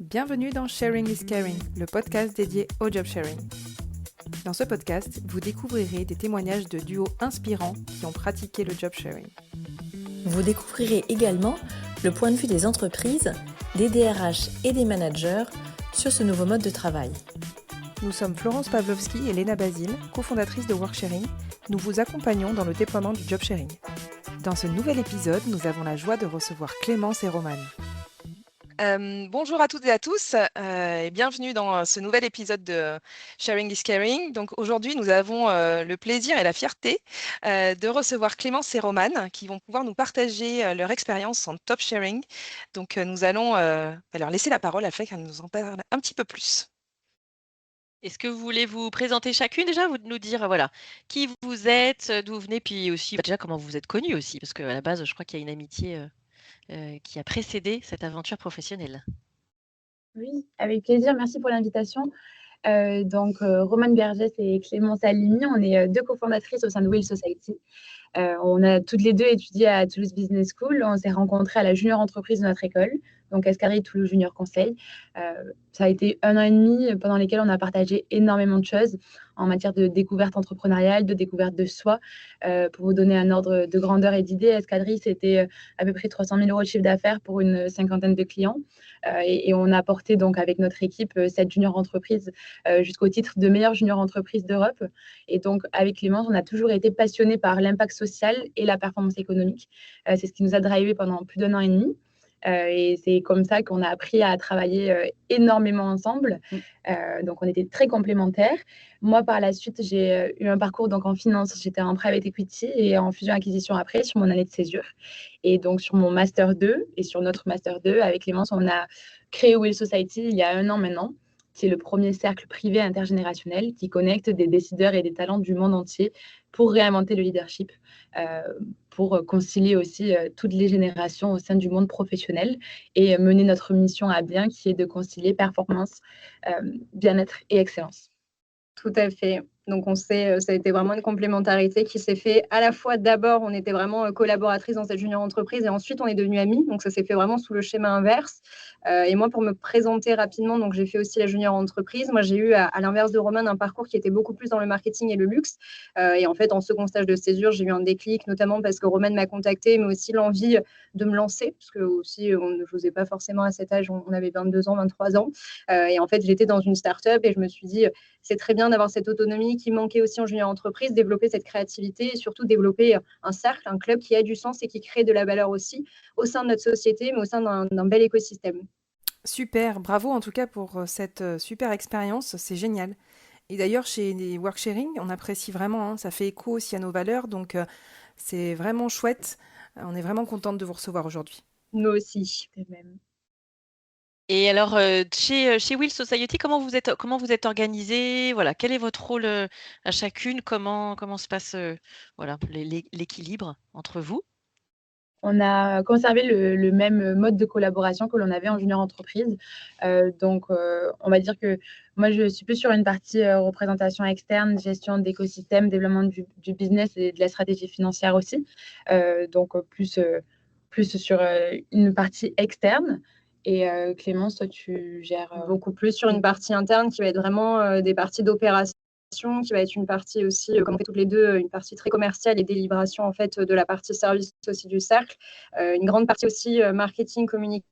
Bienvenue dans Sharing is Caring, le podcast dédié au job sharing. Dans ce podcast, vous découvrirez des témoignages de duos inspirants qui ont pratiqué le job sharing. Vous découvrirez également le point de vue des entreprises, des DRH et des managers sur ce nouveau mode de travail. Nous sommes Florence Pavlovski et Léna Basile, cofondatrices de Worksharing. Nous vous accompagnons dans le déploiement du job sharing. Dans ce nouvel épisode, nous avons la joie de recevoir Clémence et Romane. Bonjour à toutes et à tous et bienvenue dans ce nouvel épisode de Sharing is Caring. Donc aujourd'hui, nous avons le plaisir et la fierté de recevoir Clémence et Romane qui vont pouvoir nous partager leur expérience en top sharing. Donc nous allons leur laisser la parole afin qu'elles nous en parlent un petit peu plus. Est-ce que vous voulez vous présenter chacune déjà, vous nous dire voilà qui vous êtes, d'où vous venez, puis aussi déjà comment vous êtes connues aussi, parce qu'à la base, je crois qu'il y a une amitié qui a précédé cette aventure professionnelle. Oui, avec plaisir. Merci pour l'invitation. Romane Bergès et Clémence Aligny, on est deux cofondatrices au sein de Will Society. On a toutes les deux étudié à Toulouse Business School. On s'est rencontrées à la junior entreprise de notre école, donc Escadrille Toulouse Junior Conseil. Ça a été 1 an et demi pendant lesquels on a partagé énormément de choses en matière de découverte entrepreneuriale, de découverte de soi. Pour vous donner un ordre de grandeur et d'idée, Escadrille, c'était à peu près 300 000 € de chiffre d'affaires pour une cinquantaine de clients. Et on a porté donc avec notre équipe cette junior entreprise jusqu'au titre de meilleure junior entreprise d'Europe. Et donc avec Clémence, on a toujours été passionnés par l'impact social et la performance économique. C'est ce qui nous a drivé pendant plus d'1 an et demi. Et c'est comme ça qu'on a appris à travailler énormément ensemble. Donc, on était très complémentaires. Moi, par la suite, j'ai eu un parcours donc, en finance. J'étais en private equity et en fusion-acquisition après, sur mon année de césure. Et donc, sur mon Master 2 et sur notre Master 2, avec Clémence, on a créé Will Society il y a 1 an maintenant, qui est le premier cercle privé intergénérationnel qui connecte des décideurs et des talents du monde entier pour réinventer le leadership, pour concilier aussi toutes les générations au sein du monde professionnel et mener notre mission à bien qui est de concilier performance, bien-être et excellence. Tout à fait. Donc, ça a été vraiment une complémentarité qui s'est fait à la fois, d'abord, on était vraiment collaboratrices dans cette junior entreprise et ensuite, on est devenues amies. Donc, ça s'est fait vraiment sous le schéma inverse. Et moi, pour me présenter rapidement, donc j'ai fait aussi la junior entreprise. Moi, j'ai eu, à l'inverse de Romane, un parcours qui était beaucoup plus dans le marketing et le luxe. Et en fait, en second stage de césure, j'ai eu un déclic, notamment parce que Romane m'a contactée, mais aussi l'envie de me lancer, parce que aussi, je n'osais pas forcément à cet âge, on avait 22 ans, 23 ans. Et en fait, j'étais dans une start-up et je me suis dit, c'est très bien d'avoir cette autonomie qui manquait aussi en junior entreprise, développer cette créativité et surtout développer un cercle, un club qui a du sens et qui crée de la valeur aussi au sein de notre société, mais au sein d'un bel écosystème. Super, bravo en tout cas pour cette super expérience, c'est génial. Et d'ailleurs, chez les Worksharing, on apprécie vraiment, ça fait écho aussi à nos valeurs, donc c'est vraiment chouette. On est vraiment contente de vous recevoir aujourd'hui. Nous aussi, de même. Et alors, chez Will Society, comment vous êtes organisés? Voilà, quel est votre rôle à chacune? Comment se passe voilà, l'équilibre entre vous? On a conservé le même mode de collaboration que l'on avait en junior entreprise. On va dire que moi, je suis plus sur une partie représentation externe, gestion d'écosystème, développement du business et de la stratégie financière aussi. Plus sur une partie externe. Et Clémence, toi, tu gères beaucoup plus sur une partie interne qui va être vraiment des parties d'opération, qui va être une partie aussi, comme on fait toutes les deux, une partie très commerciale et délibération en fait de la partie service aussi du cercle. Une grande partie aussi marketing, communication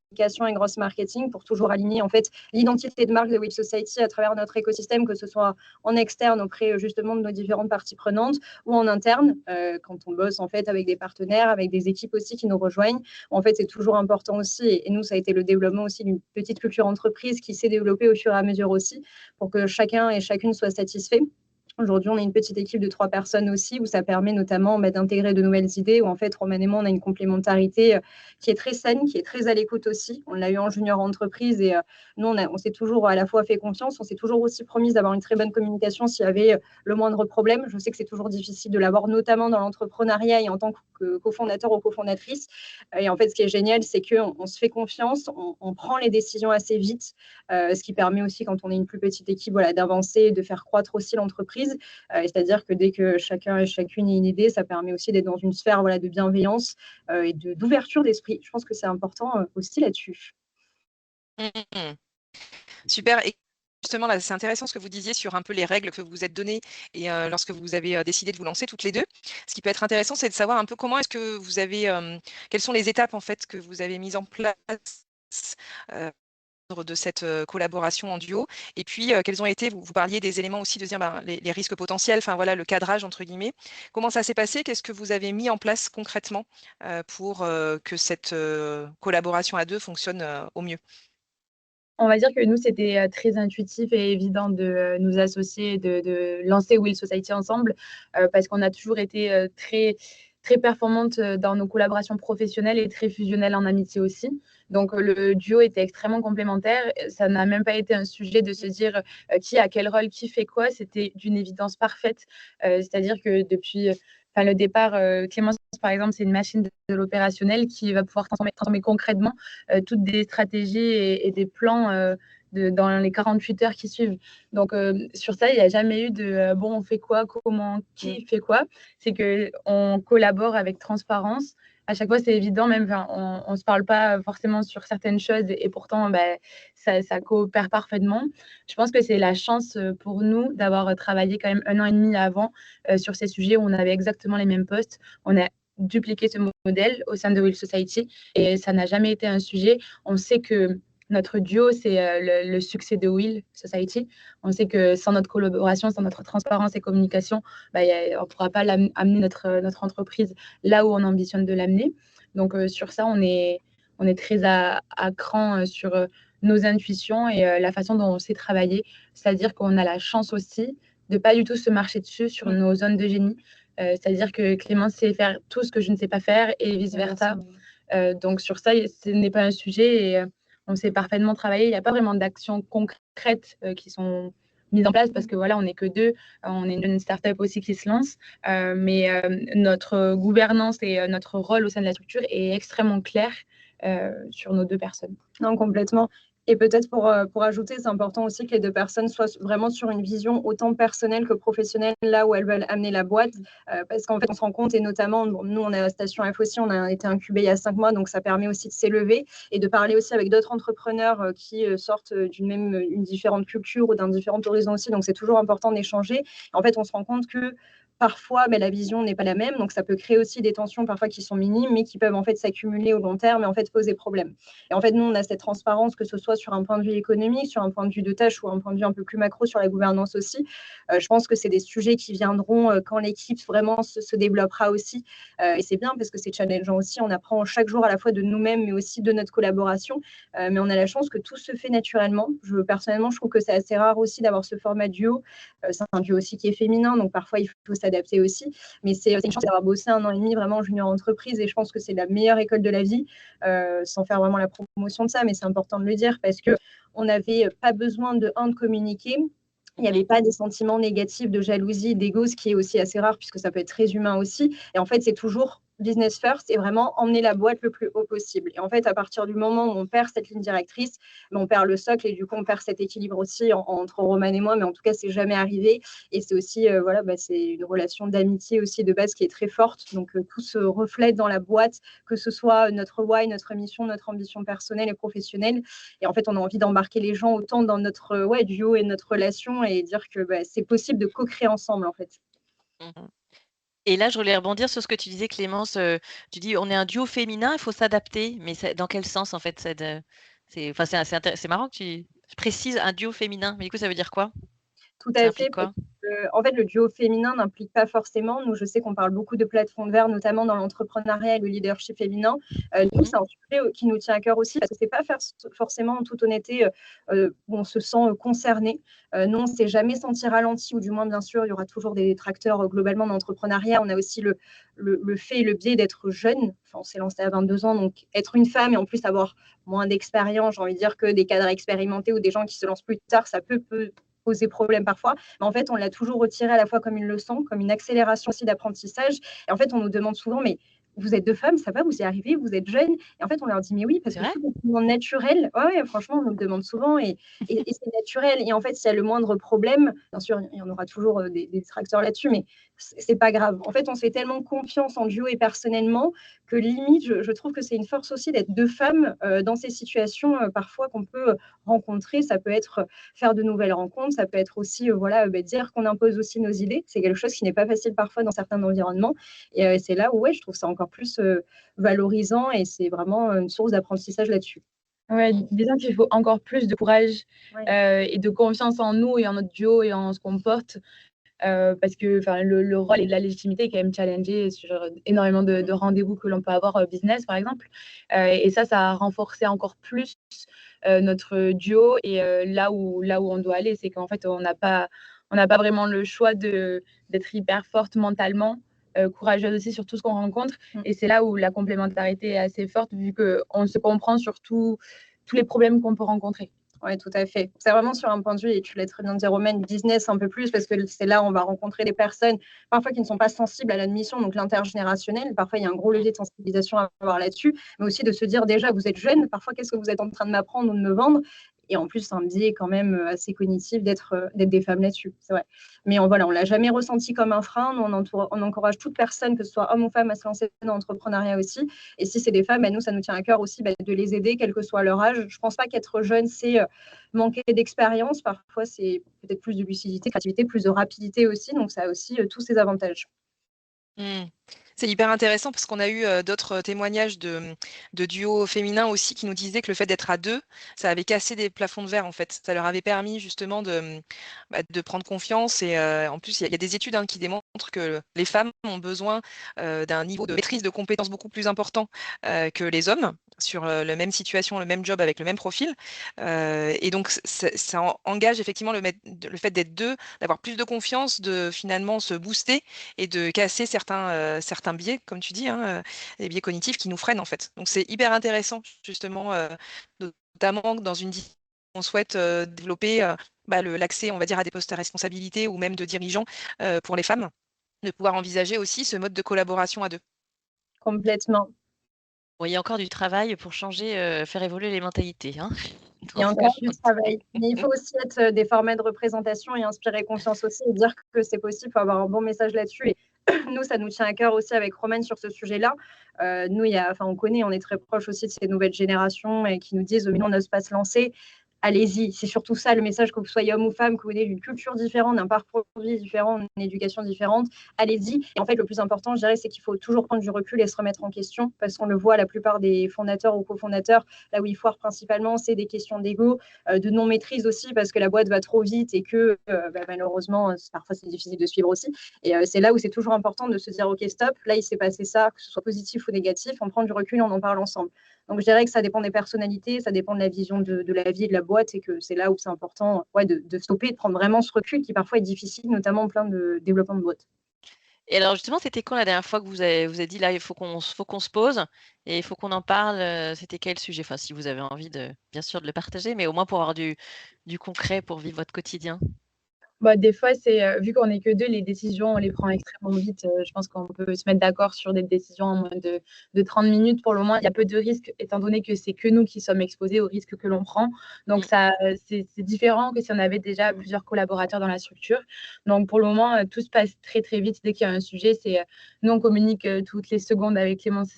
et grosse marketing pour toujours aligner en fait l'identité de marque de Will Society à travers notre écosystème, que ce soit en externe auprès justement de nos différentes parties prenantes ou en interne quand on bosse en fait avec des partenaires, avec des équipes aussi qui nous rejoignent. En fait, c'est toujours important aussi et nous, ça a été le développement aussi d'une petite culture entreprise qui s'est développée au fur et à mesure aussi pour que chacun et chacune soit satisfait. Aujourd'hui, on est une petite équipe de 3 personnes aussi, où ça permet notamment d'intégrer de nouvelles idées, où en fait, Romane et moi, on a une complémentarité qui est très saine, qui est très à l'écoute aussi. On l'a eu en junior entreprise et nous, on s'est toujours à la fois fait confiance, on s'est toujours aussi promis d'avoir une très bonne communication s'il y avait le moindre problème. Je sais que c'est toujours difficile de l'avoir, notamment dans l'entrepreneuriat et en tant que cofondateur ou cofondatrice. Et en fait, ce qui est génial, c'est qu'on se fait confiance, on prend les décisions assez vite, ce qui permet aussi, quand on est une plus petite équipe, voilà, d'avancer et de faire croître aussi l'entreprise. C'est-à-dire que dès que chacun et chacune a une idée, ça permet aussi d'être dans une sphère voilà, de bienveillance et d'ouverture d'esprit. Je pense que c'est important aussi là-dessus. Mmh. Super. Et justement, là, c'est intéressant ce que vous disiez sur un peu les règles que vous vous êtes données et lorsque vous avez décidé de vous lancer toutes les deux. Ce qui peut être intéressant, c'est de savoir un peu comment est-ce que vous avez, quelles sont les étapes en fait que vous avez mises en place de cette collaboration en duo. Et puis, quels ont été, vous parliez des éléments aussi de dire les risques potentiels, enfin voilà, le cadrage entre guillemets. Comment ça s'est passé? Qu'est-ce que vous avez mis en place concrètement pour que cette collaboration à deux fonctionne au mieux? On va dire que nous, c'était très intuitif et évident de nous associer, de lancer Will Society ensemble, parce qu'on a toujours été très, très performantes dans nos collaborations professionnelles et très fusionnelles en amitié aussi. Donc, le duo était extrêmement complémentaire. Ça n'a même pas été un sujet de se dire qui a quel rôle, qui fait quoi. C'était d'une évidence parfaite. C'est-à-dire que depuis le départ, Clémence, par exemple, c'est une machine de l'opérationnel qui va pouvoir transformer concrètement toutes des stratégies et des plans dans les 48 heures qui suivent. Donc, sur ça, il n'y a jamais eu de bon, on fait quoi, comment, qui fait quoi. C'est qu'on collabore avec transparence. À chaque fois, c'est évident, même on ne se parle pas forcément sur certaines choses et pourtant, ça coopère parfaitement. Je pense que c'est la chance pour nous d'avoir travaillé quand même 1 an et demi avant sur ces sujets où on avait exactement les mêmes postes. On a dupliqué ce modèle au sein de Will Society et ça n'a jamais été un sujet. On sait que notre duo, c'est le succès de Will Society. On sait que sans notre collaboration, sans notre transparence et communication, on ne pourra pas amener notre entreprise là où on ambitionne de l'amener. Donc, sur ça, on est très à cran sur nos intuitions et la façon dont on sait travailler. C'est-à-dire qu'on a la chance aussi de ne pas du tout se marcher dessus sur nos zones de génie. C'est-à-dire que Clémence sait faire tout ce que je ne sais pas faire et vice-versa. Donc, sur ça, ce n'est pas un sujet et on sait parfaitement travailler. Il n'y a pas vraiment d'actions concrètes qui sont mises en place parce que voilà, on n'est que deux. On est une start-up aussi qui se lance. Mais notre gouvernance et notre rôle au sein de la structure est extrêmement clair sur nos 2 personnes. Non, complètement. Et peut-être pour ajouter, c'est important aussi que les 2 personnes soient vraiment sur une vision autant personnelle que professionnelle, là où elles veulent amener la boîte. Parce qu'en fait, on se rend compte, et notamment, nous, on est à Station F aussi, on a été incubé il y a 5 mois, donc ça permet aussi de s'élever et de parler aussi avec d'autres entrepreneurs qui sortent une différente culture ou d'un différent horizon aussi. Donc, c'est toujours important d'échanger. En fait, on se rend compte que parfois, la vision n'est pas la même, donc ça peut créer aussi des tensions parfois qui sont minimes, mais qui peuvent en fait s'accumuler au long terme et en fait poser problème. Et en fait, nous, on a cette transparence, que ce soit sur un point de vue économique, sur un point de vue de tâche ou un point de vue un peu plus macro sur la gouvernance aussi. Je pense que c'est des sujets qui viendront quand l'équipe vraiment se développera aussi. Et c'est bien parce que c'est challengeant aussi. On apprend chaque jour à la fois de nous-mêmes, mais aussi de notre collaboration. Mais on a la chance que tout se fait naturellement. Personnellement, je trouve que c'est assez rare aussi d'avoir ce format duo. C'est un duo aussi qui est féminin, donc parfois il faut s'adapter aussi. Mais c'est une chance d'avoir bossé 1 an et demi vraiment en junior entreprise et je pense que c'est la meilleure école de la vie, sans faire vraiment la promotion de ça, mais c'est important de le dire parce qu'on n'avait pas besoin de communiquer. Il n'y avait pas des sentiments négatifs de jalousie, d'ego, ce qui est aussi assez rare puisque ça peut être très humain aussi. Et en fait, c'est toujours business first et vraiment emmener la boîte le plus haut possible. Et en fait, à partir du moment où on perd cette ligne directrice, on perd le socle et du coup, on perd cet équilibre aussi entre Roman et moi. Mais en tout cas, c'est jamais arrivé. Et c'est aussi, c'est une relation d'amitié aussi de base qui est très forte. Donc, tout se reflète dans la boîte, que ce soit notre why, notre mission, notre ambition personnelle et professionnelle. Et en fait, on a envie d'embarquer les gens autant dans notre duo et notre relation et dire que c'est possible de co-créer ensemble, en fait. Et là, je voulais rebondir sur ce que tu disais, Clémence. Tu dis, on est un duo féminin, il faut s'adapter. Mais dans quel sens, en fait c'est marrant que tu précises un duo féminin. Mais du coup, ça veut dire quoi? Tout Ça à implique fait. quoi? En fait, le duo féminin n'implique pas forcément. Nous, je sais qu'on parle beaucoup de plateformes vertes, notamment dans l'entrepreneuriat et le leadership féminin. Nous, c'est un sujet qui nous tient à cœur aussi, parce que ce n'est pas forcément, en toute honnêteté, où on se sent concerné. Nous, on ne s'est jamais senti ralenti, ou du moins, bien sûr, il y aura toujours des détracteurs globalement dans l'entrepreneuriat. On a aussi le fait et le biais d'être jeune. Enfin, on s'est lancé à 22 ans, donc être une femme et en plus avoir moins d'expérience, j'ai envie de dire, que des cadres expérimentés ou des gens qui se lancent plus tard, ça peut poser problème parfois. Mais en fait, on l'a toujours retiré à la fois comme une leçon, comme une accélération aussi d'apprentissage. Et en fait, on nous demande souvent, mais vous êtes 2 femmes, ça va, vous y arrivez, vous êtes jeunes. Et en fait, on leur dit: «Mais oui, parce C'est que vrai? tout est tellement naturel». Ouais, franchement, on nous le demande souvent et c'est naturel. Et en fait, s'il y a le moindre problème, bien sûr, il y en aura toujours, des détracteurs là-dessus, mais c'est pas grave. En fait, on se fait tellement confiance en duo et personnellement que limite, je trouve que c'est une force aussi d'être 2 femmes, dans ces situations, parfois qu'on peut rencontrer. Ça peut être faire de nouvelles rencontres, ça peut être aussi, voilà, dire qu'on impose aussi nos idées. C'est quelque chose qui n'est pas facile parfois dans certains environnements et c'est là où, ouais, je trouve ça encore plus, valorisant et c'est vraiment, une source d'apprentissage là-dessus. Ouais, disons qu'il faut encore plus de courage, Ouais. et de confiance en nous et en notre duo et en ce qu'on porte, parce que enfin le rôle et la légitimité est quand même challengé sur énormément de rendez-vous que l'on peut avoir, business par exemple, et ça a renforcé encore plus, notre duo et là où on doit aller. C'est qu'en fait, on n'a pas vraiment le choix d'être hyper forte mentalement, courageuse aussi sur tout ce qu'on rencontre et c'est là où la complémentarité est assez forte vu qu'on se comprend sur tous les problèmes qu'on peut rencontrer. Oui, tout à fait. C'est vraiment sur un point de vue, et tu l'as très bien dit, Romaine, business un peu plus, parce que c'est là où on va rencontrer des personnes, parfois qui ne sont pas sensibles à l'admission, donc l'intergénérationnel. Parfois, il y a un gros levier de sensibilisation à avoir là-dessus, mais aussi de se dire déjà, vous êtes jeune, parfois, qu'est-ce que vous êtes en train de m'apprendre ou de me vendre? Et en plus, c'est un biais quand même assez cognitif d'être des femmes là-dessus, c'est vrai. Mais on ne l'a jamais ressenti comme un frein. Nous, on encourage toute personne, que ce soit homme ou femme, à se lancer dans l'entrepreneuriat aussi. Et si c'est des femmes, nous, ça nous tient à cœur aussi de les aider, quel que soit leur âge. Je ne pense pas qu'être jeune, c'est manquer d'expérience. Parfois, c'est peut-être plus de lucidité, créativité, plus de rapidité aussi. Donc, ça a aussi tous ses avantages. Mmh. C'est hyper intéressant parce qu'on a eu, d'autres témoignages de duos féminins aussi qui nous disaient que le fait d'être à 2, ça avait cassé des plafonds de verre, en fait. Ça leur avait permis justement de prendre confiance et en plus, il y a des études, hein, qui démontrent que les femmes ont besoin, d'un niveau de maîtrise de compétences beaucoup plus important, que les hommes sur, la même situation, le même job avec le même profil, et donc ça engage effectivement le fait d'être 2, d'avoir plus de confiance, de finalement se booster et de casser certains biais, comme tu dis, hein, les biais cognitifs qui nous freinent en fait. Donc c'est hyper intéressant justement, notamment dans une discipline on souhaite développer l'accès, on va dire, à des postes à responsabilité ou même de dirigeants pour les femmes, de pouvoir envisager aussi ce mode de collaboration à deux. Complètement. Bon, il y a encore du travail pour changer, faire évoluer les mentalités, hein, Il y dans a ce encore du monde. travail. Mais il faut aussi être des formats de représentation et inspirer confiance aussi et dire que c'est possible. Il faut avoir un bon message là-dessus. Et nous, ça nous tient à cœur aussi avec Romaine sur ce sujet-là. Nous, on connaît, on est très proche aussi de ces nouvelles générations et qui nous disent mais nous, on n'ose pas se lancer. Allez-y, c'est surtout ça le message, que vous soyez homme ou femme, que vous ayez une culture différente, un parcours de vie différent, une éducation différente, allez-y. Et en fait, le plus important, je dirais, c'est qu'il faut toujours prendre du recul et se remettre en question, parce qu'on le voit, la plupart des fondateurs ou cofondateurs, là où ils foirent principalement, c'est des questions d'ego, de non-maîtrise aussi, parce que la boîte va trop vite et que malheureusement, parfois c'est difficile de suivre aussi. Et c'est là où c'est toujours important de se dire, ok, stop, là il s'est passé ça, que ce soit positif ou négatif, on prend du recul et on en parle ensemble. Donc, je dirais que ça dépend des personnalités, ça dépend de la vision de la vie et de la boîte, et que c'est là où c'est important de stopper, de prendre vraiment ce recul qui parfois est difficile, notamment en plein de développement de boîte. Et alors justement, c'était quand la dernière fois que vous avez dit: «Là, il faut qu'on se pose et il faut qu'on en parle», c'était quel sujet? Enfin, si vous avez envie bien sûr de le partager, mais au moins pour avoir du concret pour vivre votre quotidien. Bah, des fois, c'est, vu qu'on est que 2, les décisions, on les prend extrêmement vite. Je pense qu'on peut se mettre d'accord sur des décisions en moins de 30 minutes. Pour le moment, il y a peu de risques étant donné que c'est que nous qui sommes exposés aux risques que l'on prend. Donc Mmh. ça, c'est différent que si on avait déjà plusieurs collaborateurs dans la structure. Donc pour le moment, tout se passe très, très vite. Dès qu'il y a un sujet, nous, on communique, toutes les secondes avec Clémence.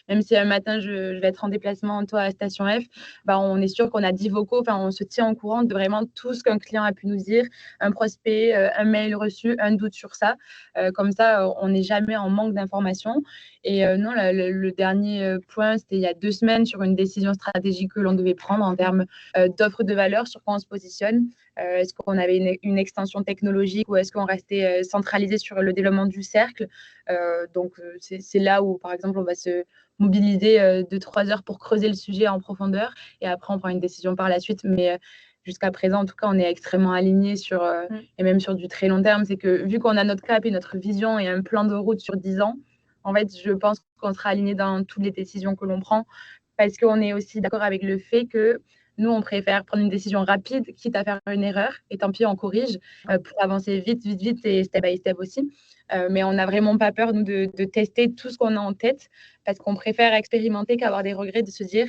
Même si un matin, je vais être en déplacement, toi, à Station F, bah, on est sûr qu'on a 10 vocaux. Enfin, on se tient au courant de vraiment tout ce qu'un client a pu nous dire, un prospect, un mail reçu, un doute sur ça. Comme ça, on n'est jamais en manque d'informations. Et non, le dernier point, c'était il y a 2 semaines sur une décision stratégique que l'on devait prendre en termes d'offre de valeur, sur quoi on se positionne. Est-ce qu'on avait une extension technologique ou est-ce qu'on restait centralisé sur le développement du cercle? Donc, c'est là où, par exemple, on va se mobiliser 2-3 heures pour creuser le sujet en profondeur et après on prend une décision par la suite. Mais jusqu'à présent, en tout cas, on est extrêmement alignés sur, et même sur du très long terme. C'est que vu qu'on a notre cap et notre vision et un plan de route sur 10 ans, en fait, je pense qu'on sera alignés dans toutes les décisions que l'on prend parce qu'on est aussi d'accord avec le fait que Nous, on préfère prendre une décision rapide, quitte à faire une erreur, et tant pis, on corrige pour avancer vite, vite, vite et step by step aussi. Mais on n'a vraiment pas peur, nous, de tester tout ce qu'on a en tête parce qu'on préfère expérimenter qu'avoir des regrets de se dire,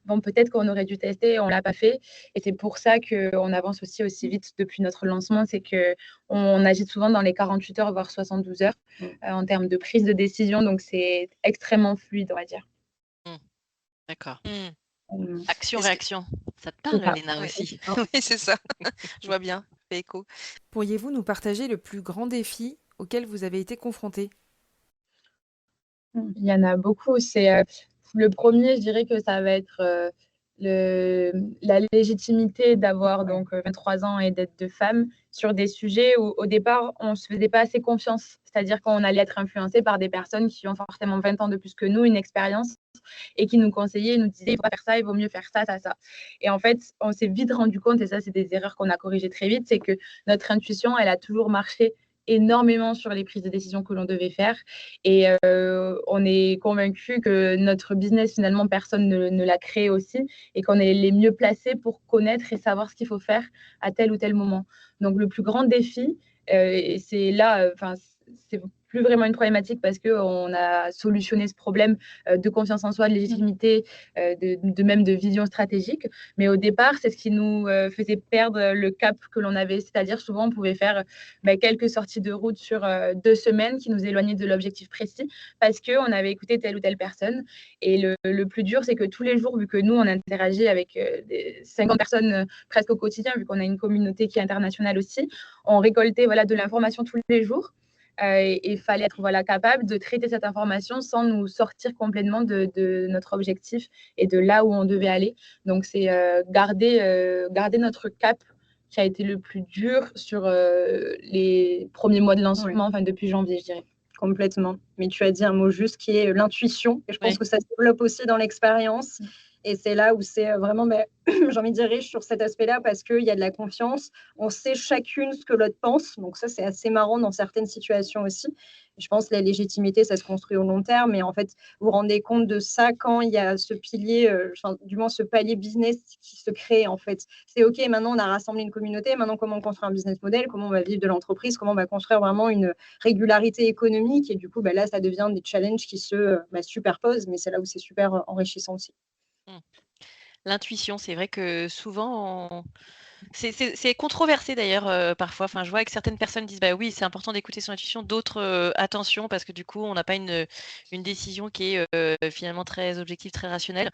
bon, peut-être qu'on aurait dû tester, on ne l'a pas fait. Et c'est pour ça qu'on avance aussi vite depuis notre lancement, c'est qu'on agit souvent dans les 48 heures, voire 72 heures en termes de prise de décision. Donc, c'est extrêmement fluide, on va dire. D'accord. Est-ce Action-réaction. Ça te C'est parle, ça. Léna, Ouais. aussi? Oui, c'est ça. Je vois bien. Fait écho. Pourriez-vous nous partager le plus grand défi auquel vous avez été confronté? Il y en a beaucoup. Le premier, je dirais que ça va être la légitimité d'avoir donc 23 ans et d'être de femme sur des sujets où au départ, on ne se faisait pas assez confiance. C'est-à-dire qu'on allait être influencé par des personnes qui ont forcément 20 ans de plus que nous, une expérience, et qui nous conseillaient, nous disaient, il ne faut pas faire ça, il vaut mieux faire ça, ça, ça. Et en fait, on s'est vite rendu compte, et ça, c'est des erreurs qu'on a corrigées très vite, c'est que notre intuition, elle a toujours marché énormément sur les prises de décision que l'on devait faire. Et on est convaincu que notre business, finalement, personne ne l'a créé aussi et qu'on est les mieux placés pour connaître et savoir ce qu'il faut faire à tel ou tel moment. Donc, le plus grand défi, et c'est là, c'est plus vraiment une problématique parce qu'on a solutionné ce problème de confiance en soi, de légitimité, même de vision stratégique. Mais au départ, c'est ce qui nous faisait perdre le cap que l'on avait. C'est-à-dire, souvent, on pouvait faire quelques sorties de route sur 2 semaines qui nous éloignaient de l'objectif précis parce qu'on avait écouté telle ou telle personne. Et le plus dur, c'est que tous les jours, vu que nous, on interagit avec 50 personnes presque au quotidien, vu qu'on a une communauté qui est internationale aussi, on récoltait de l'information tous les jours. Et fallait être capable de traiter cette information sans nous sortir complètement de notre objectif et de là où on devait aller. Donc, c'est garder notre cap qui a été le plus dur sur les premiers mois de lancement, depuis janvier, je dirais. Complètement. Mais tu as dit un mot juste qui est l'intuition. Et je pense que ça se développe aussi dans l'expérience. Et c'est là où c'est vraiment, j'ai envie de dire, riche sur cet aspect-là parce qu'il y a de la confiance. On sait chacune ce que l'autre pense. Donc ça, c'est assez marrant dans certaines situations aussi. Et je pense que la légitimité, ça se construit au long terme. Et en fait, vous vous rendez compte de ça quand il y a ce pilier, du moins ce palier business qui se crée en fait. C'est OK, maintenant on a rassemblé une communauté. Maintenant, comment on construit un business model, comment on va vivre de l'entreprise, comment on va construire vraiment une régularité économique. Et du coup, là, ça devient des challenges qui se superposent. Mais c'est là où c'est super enrichissant aussi. L'intuition, c'est vrai que souvent, c'est controversé d'ailleurs parfois. Enfin, je vois que certaines personnes disent bah oui, c'est important d'écouter son intuition, d'autres attention parce que du coup, on n'a pas une décision qui est finalement très objective, très rationnelle.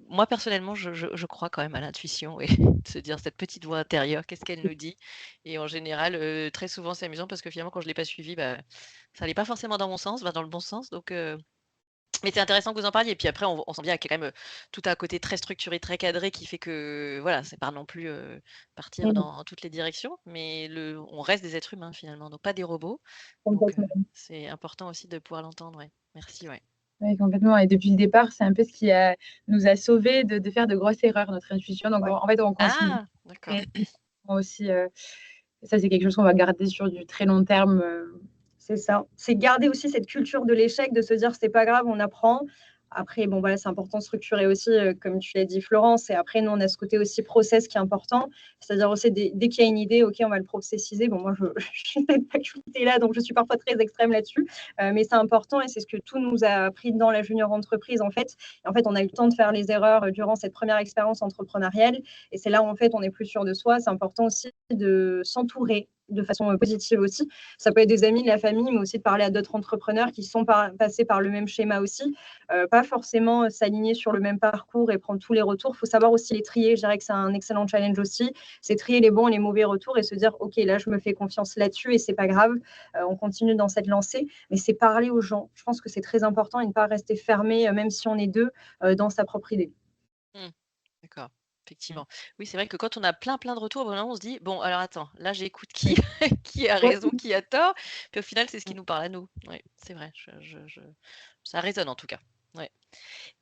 Moi, personnellement, je crois quand même à l'intuition et de se dire cette petite voix intérieure, qu'est-ce qu'elle nous dit? Et en général, très souvent, c'est amusant parce que finalement, quand je ne l'ai pas suivi, ça n'allait pas forcément dans mon sens, dans le bon sens. Donc, mais c'est intéressant que vous en parliez. Et puis après, on sent bien qu'il y a quand même tout un côté très structuré, très cadré qui fait que, voilà, c'est pas non plus partir dans toutes les directions, mais on reste des êtres humains finalement, donc pas des robots. Donc c'est important aussi de pouvoir l'entendre. Ouais. Merci. Ouais. Oui, complètement. Et depuis le départ, c'est un peu ce qui nous a sauvés de faire de grosses erreurs, notre intuition. Donc, en fait, on continue. Ah, d'accord. Aussi, ça, c'est quelque chose qu'on va garder sur du très long terme. C'est ça. C'est garder aussi cette culture de l'échec, de se dire c'est pas grave, on apprend. Après, c'est important de structurer aussi, comme tu l'as dit, Florence. Et après, nous, on a ce côté aussi process qui est important. C'est-à-dire aussi, dès qu'il y a une idée, OK, on va le processiser. Bon, moi, je n'ai cette faculté-là, donc je suis parfois très extrême là-dessus. Mais c'est important et c'est ce que tout nous a appris dans la junior entreprise, en fait. Et en fait, on a eu le temps de faire les erreurs durant cette première expérience entrepreneuriale. Et c'est là où, en fait, on est plus sûr de soi. C'est important aussi de s'entourer de façon positive aussi. Ça peut être des amis, de la famille, mais aussi de parler à d'autres entrepreneurs qui sont passés par le même schéma aussi. Pas forcément s'aligner sur le même parcours et prendre tous les retours. Il faut savoir aussi les trier. Je dirais que c'est un excellent challenge aussi. C'est trier les bons et les mauvais retours et se dire, OK, là, je me fais confiance là-dessus et c'est pas grave. On continue dans cette lancée. Mais c'est parler aux gens. Je pense que c'est très important et ne pas rester fermé, même si on est deux, dans sa propre idée. D'accord. Effectivement. Oui, c'est vrai que quand on a plein de retours, vraiment, on se dit bon, alors attends, là j'écoute qui qui a raison, qui a tort. Puis au final, c'est ce qui nous parle à nous. Oui, c'est vrai. Ça résonne en tout cas. Ouais.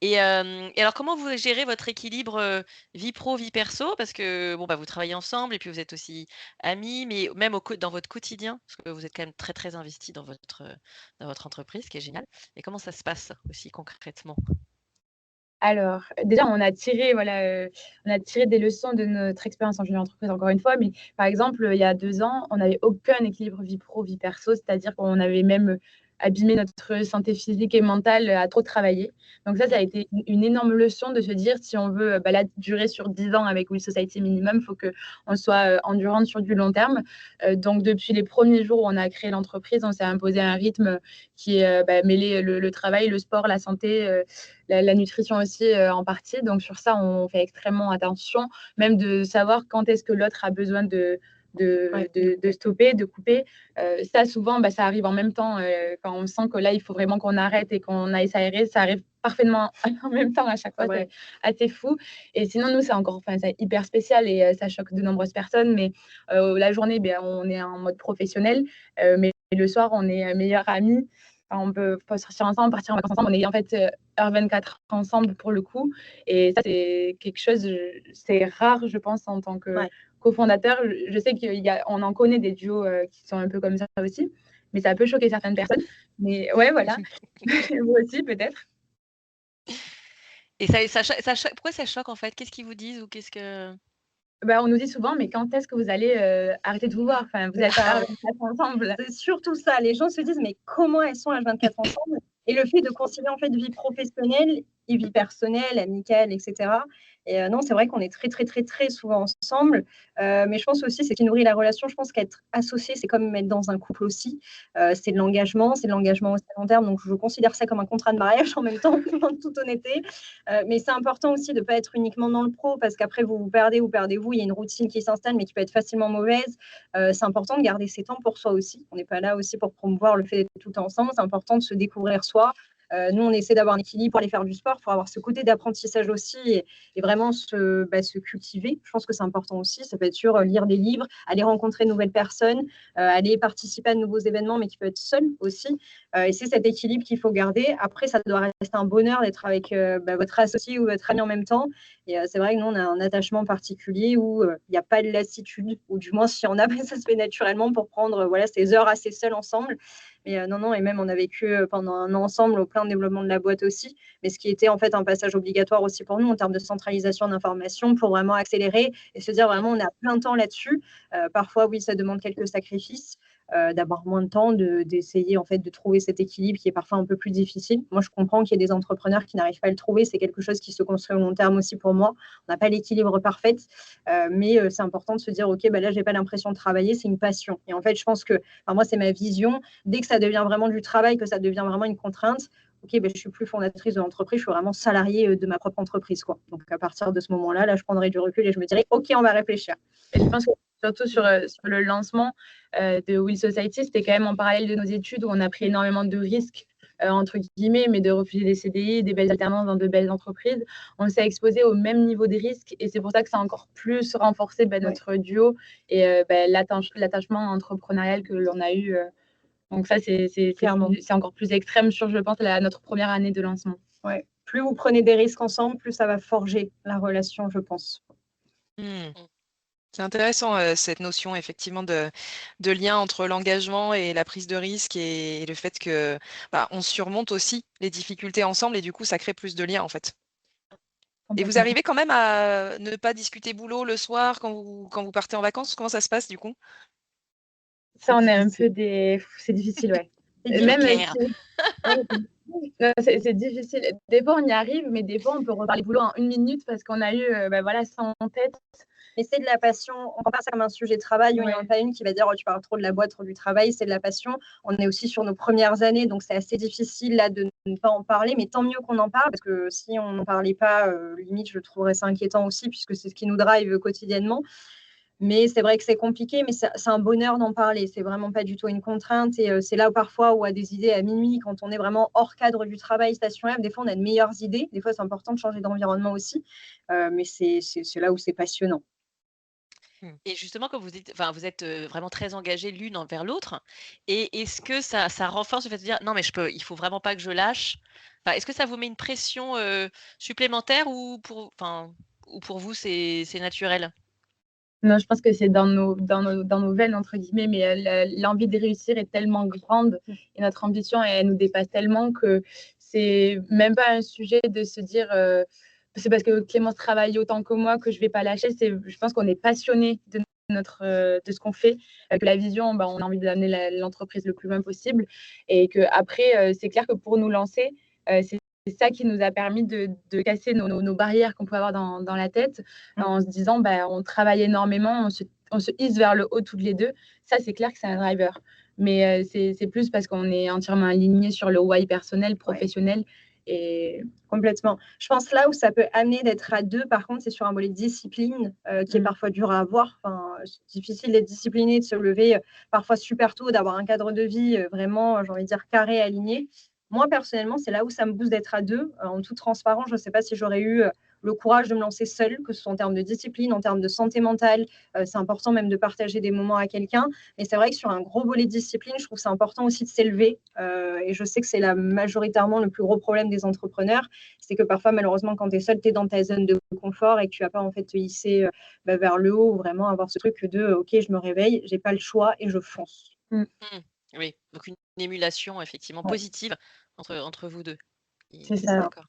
Et alors, comment vous gérez votre équilibre vie pro, vie perso? Parce que bon, vous travaillez ensemble et puis vous êtes aussi amis, mais même dans votre quotidien, parce que vous êtes quand même très très investi dans votre entreprise, ce qui est génial. Et comment ça se passe aussi concrètement? Alors, déjà, on a tiré des leçons de notre expérience en junior entreprise, encore une fois. Mais par exemple, il y a 2 ans, on n'avait aucun équilibre vie pro, vie perso. C'est-à-dire qu'on avait même abîmé notre santé physique et mentale à trop travailler. Donc ça a été une énorme leçon de se dire, si on veut durer sur 10 ans avec Will Society minimum, il faut qu'on soit endurante sur du long terme. Donc, depuis les premiers jours où on a créé l'entreprise, on s'est imposé un rythme qui mêlait le travail, le sport, la santé, la nutrition aussi en partie. Donc, sur ça, on fait extrêmement attention, même de savoir quand est-ce que l'autre a besoin de stopper, de couper. Ça, souvent, ça arrive en même temps. Quand on sent que là, il faut vraiment qu'on arrête et qu'on aille s'aérer, ça arrive parfaitement en même temps à chaque fois. Ouais. C'est assez fou. Et sinon, nous, c'est hyper spécial et ça choque de nombreuses personnes. Mais la journée, on est en mode professionnel. Mais le soir, on est meilleurs amis. Enfin, on peut sortir ensemble, partir en vacances ensemble. On est en fait H24 ensemble pour le coup. Et ça, c'est quelque chose, c'est rare, je pense, en tant que cofondateur. Je sais qu'on en connaît des duos qui sont un peu comme ça aussi, mais ça peut choquer certaines personnes. Mais ouais, voilà. Vous aussi, peut-être. Et pourquoi ça choque en fait? Qu'est-ce qu'ils vous disent ou qu'est-ce que... On nous dit souvent, mais quand est-ce que vous allez arrêter de vous voir? Enfin, vous êtes pas ensemble. C'est surtout ça. Les gens se disent, mais comment elles sont H24 ensemble? Et le fait de concilier en fait vie professionnelle et vie personnelle, amicale, etc. Et non, c'est vrai qu'on est très, très, très, très souvent ensemble. Mais je pense aussi, c'est ce qui nourrit la relation. Je pense qu'être associé, c'est comme être dans un couple aussi. C'est de l'engagement aussi à long terme. Donc, je considère ça comme un contrat de mariage en même temps, en toute honnêteté. Mais c'est important aussi de ne pas être uniquement dans le pro parce qu'après, vous perdez. Il y a une routine qui s'installe, mais qui peut être facilement mauvaise. C'est important de garder ses temps pour soi aussi. On n'est pas là aussi pour promouvoir le fait d'être tout ensemble. C'est important de se découvrir soi. Nous, on essaie d'avoir un équilibre pour aller faire du sport, pour avoir ce côté d'apprentissage aussi et vraiment se cultiver. Je pense que c'est important aussi. Ça peut être sûr lire des livres, aller rencontrer de nouvelles personnes, aller participer à de nouveaux événements, mais qui peut être seul aussi. Et c'est cet équilibre qu'il faut garder. Après, ça doit rester un bonheur d'être avec votre associé ou votre ami en même temps. Et c'est vrai que nous, on a un attachement particulier où il n'y a pas de lassitude, ou du moins, s'il y en a, ça se fait naturellement pour prendre ces heures assez seules ensemble. Mais non, et même on a vécu pendant un an ensemble au plein développement de la boîte aussi, mais ce qui était en fait un passage obligatoire aussi pour nous en termes de centralisation d'informations pour vraiment accélérer et se dire vraiment on est à plein temps là-dessus. Parfois, oui, ça demande quelques sacrifices, d'avoir moins de temps, d'essayer en fait de trouver cet équilibre qui est parfois un peu plus difficile. Moi, je comprends qu'il y ait des entrepreneurs qui n'arrivent pas à le trouver, c'est quelque chose qui se construit au long terme aussi pour moi. On n'a pas l'équilibre parfait, mais c'est important de se dire, ok, là, j'ai pas l'impression de travailler, c'est une passion. Et en fait, je pense que, moi, c'est ma vision. Dès que ça devient vraiment du travail, que ça devient vraiment une contrainte, ok, je suis plus fondatrice de l'entreprise, je suis vraiment salariée de ma propre entreprise, quoi. Donc, à partir de ce moment-là, là, je prendrai du recul et je me dirai, ok, on va réfléchir. Et je pense que surtout sur le lancement de Will Society, c'était quand même en parallèle de nos études où on a pris énormément de risques, entre guillemets, mais de refuser des CDI, des belles alternances dans de belles entreprises. On s'est exposé au même niveau de risque et c'est pour ça que ça a encore plus renforcé notre duo et l'attachement entrepreneurial que l'on a eu. Donc ça, c'est encore plus extrême sur, je pense, notre première année de lancement. Ouais. Plus vous prenez des risques ensemble, plus ça va forger la relation, je pense. C'est intéressant cette notion effectivement de lien entre l'engagement et la prise de risque et le fait que on surmonte aussi les difficultés ensemble et du coup ça crée plus de liens en fait. Et vous arrivez quand même à ne pas discuter boulot le soir quand vous partez en vacances? Comment ça se passe du coup? Ça, on est un peu c'est difficile, ouais. Même c'est difficile. Des fois, on y arrive, mais des fois, on peut reparler boulot en 1 minute parce qu'on a eu ça en tête. Mais c'est de la passion. On prend pas ça comme un sujet de travail où il n'y en a pas une qui va dire tu parles trop de la boîte, trop du travail. C'est de la passion. On est aussi sur nos premières années, donc c'est assez difficile là de ne pas en parler. Mais tant mieux qu'on en parle parce que si on n'en parlait pas, limite, je trouverais ça inquiétant aussi puisque c'est ce qui nous drive quotidiennement. Mais c'est vrai que c'est compliqué, mais c'est un bonheur d'en parler. C'est vraiment pas du tout une contrainte. Et c'est là où parfois on a des idées à minuit, quand on est vraiment hors cadre du travail, station F, des fois on a de meilleures idées. Des fois, c'est important de changer d'environnement aussi. Mais c'est là où c'est passionnant. Et justement, quand vous êtes vraiment très engagés l'une envers l'autre, et est-ce que ça renforce le fait de dire non, mais il faut vraiment pas que je lâche? Est-ce que ça vous met une pression supplémentaire ou pour vous c'est naturel? Non, je pense que c'est dans nos veines, entre guillemets, mais l'envie de réussir est tellement grande et notre ambition, elle nous dépasse tellement que c'est même pas un sujet de se dire c'est parce que Clémence travaille autant que moi que je vais pas lâcher. Je pense qu'on est passionné de de ce qu'on fait, que la vision, on a envie d'amener l'entreprise le plus loin possible, et que après, c'est clair que pour nous lancer, c'est ça qui nous a permis de casser nos barrières qu'on peut avoir dans la tête, en se disant, on travaille énormément, on se hisse vers le haut toutes les deux. Ça, c'est clair que c'est un driver. Mais c'est plus parce qu'on est entièrement aligné sur le why personnel, professionnel. Et complètement. Je pense là où ça peut amener d'être à deux, par contre, c'est sur un volet de discipline qui est parfois dur à avoir. Enfin, c'est difficile d'être discipliné, de se lever parfois super tôt, d'avoir un cadre de vie vraiment, j'ai envie de dire, carré, aligné. Moi, personnellement, c'est là où ça me booste d'être à deux. En toute transparence, je ne sais pas si j'aurais eu le courage de me lancer seule, que ce soit en termes de discipline, en termes de santé mentale. C'est important même de partager des moments à quelqu'un. Mais c'est vrai que sur un gros volet de discipline, je trouve que c'est important aussi de s'élever. Et je sais que c'est majoritairement le plus gros problème des entrepreneurs. C'est que parfois, malheureusement, quand tu es seul, tu es dans ta zone de confort et que tu vas pas en fait te hisser vers le haut, ou vraiment avoir ce truc de OK, je me réveille, j'ai pas le choix et je fonce. Oui, donc une émulation effectivement positive entre vous deux. C'est ça. D'accord.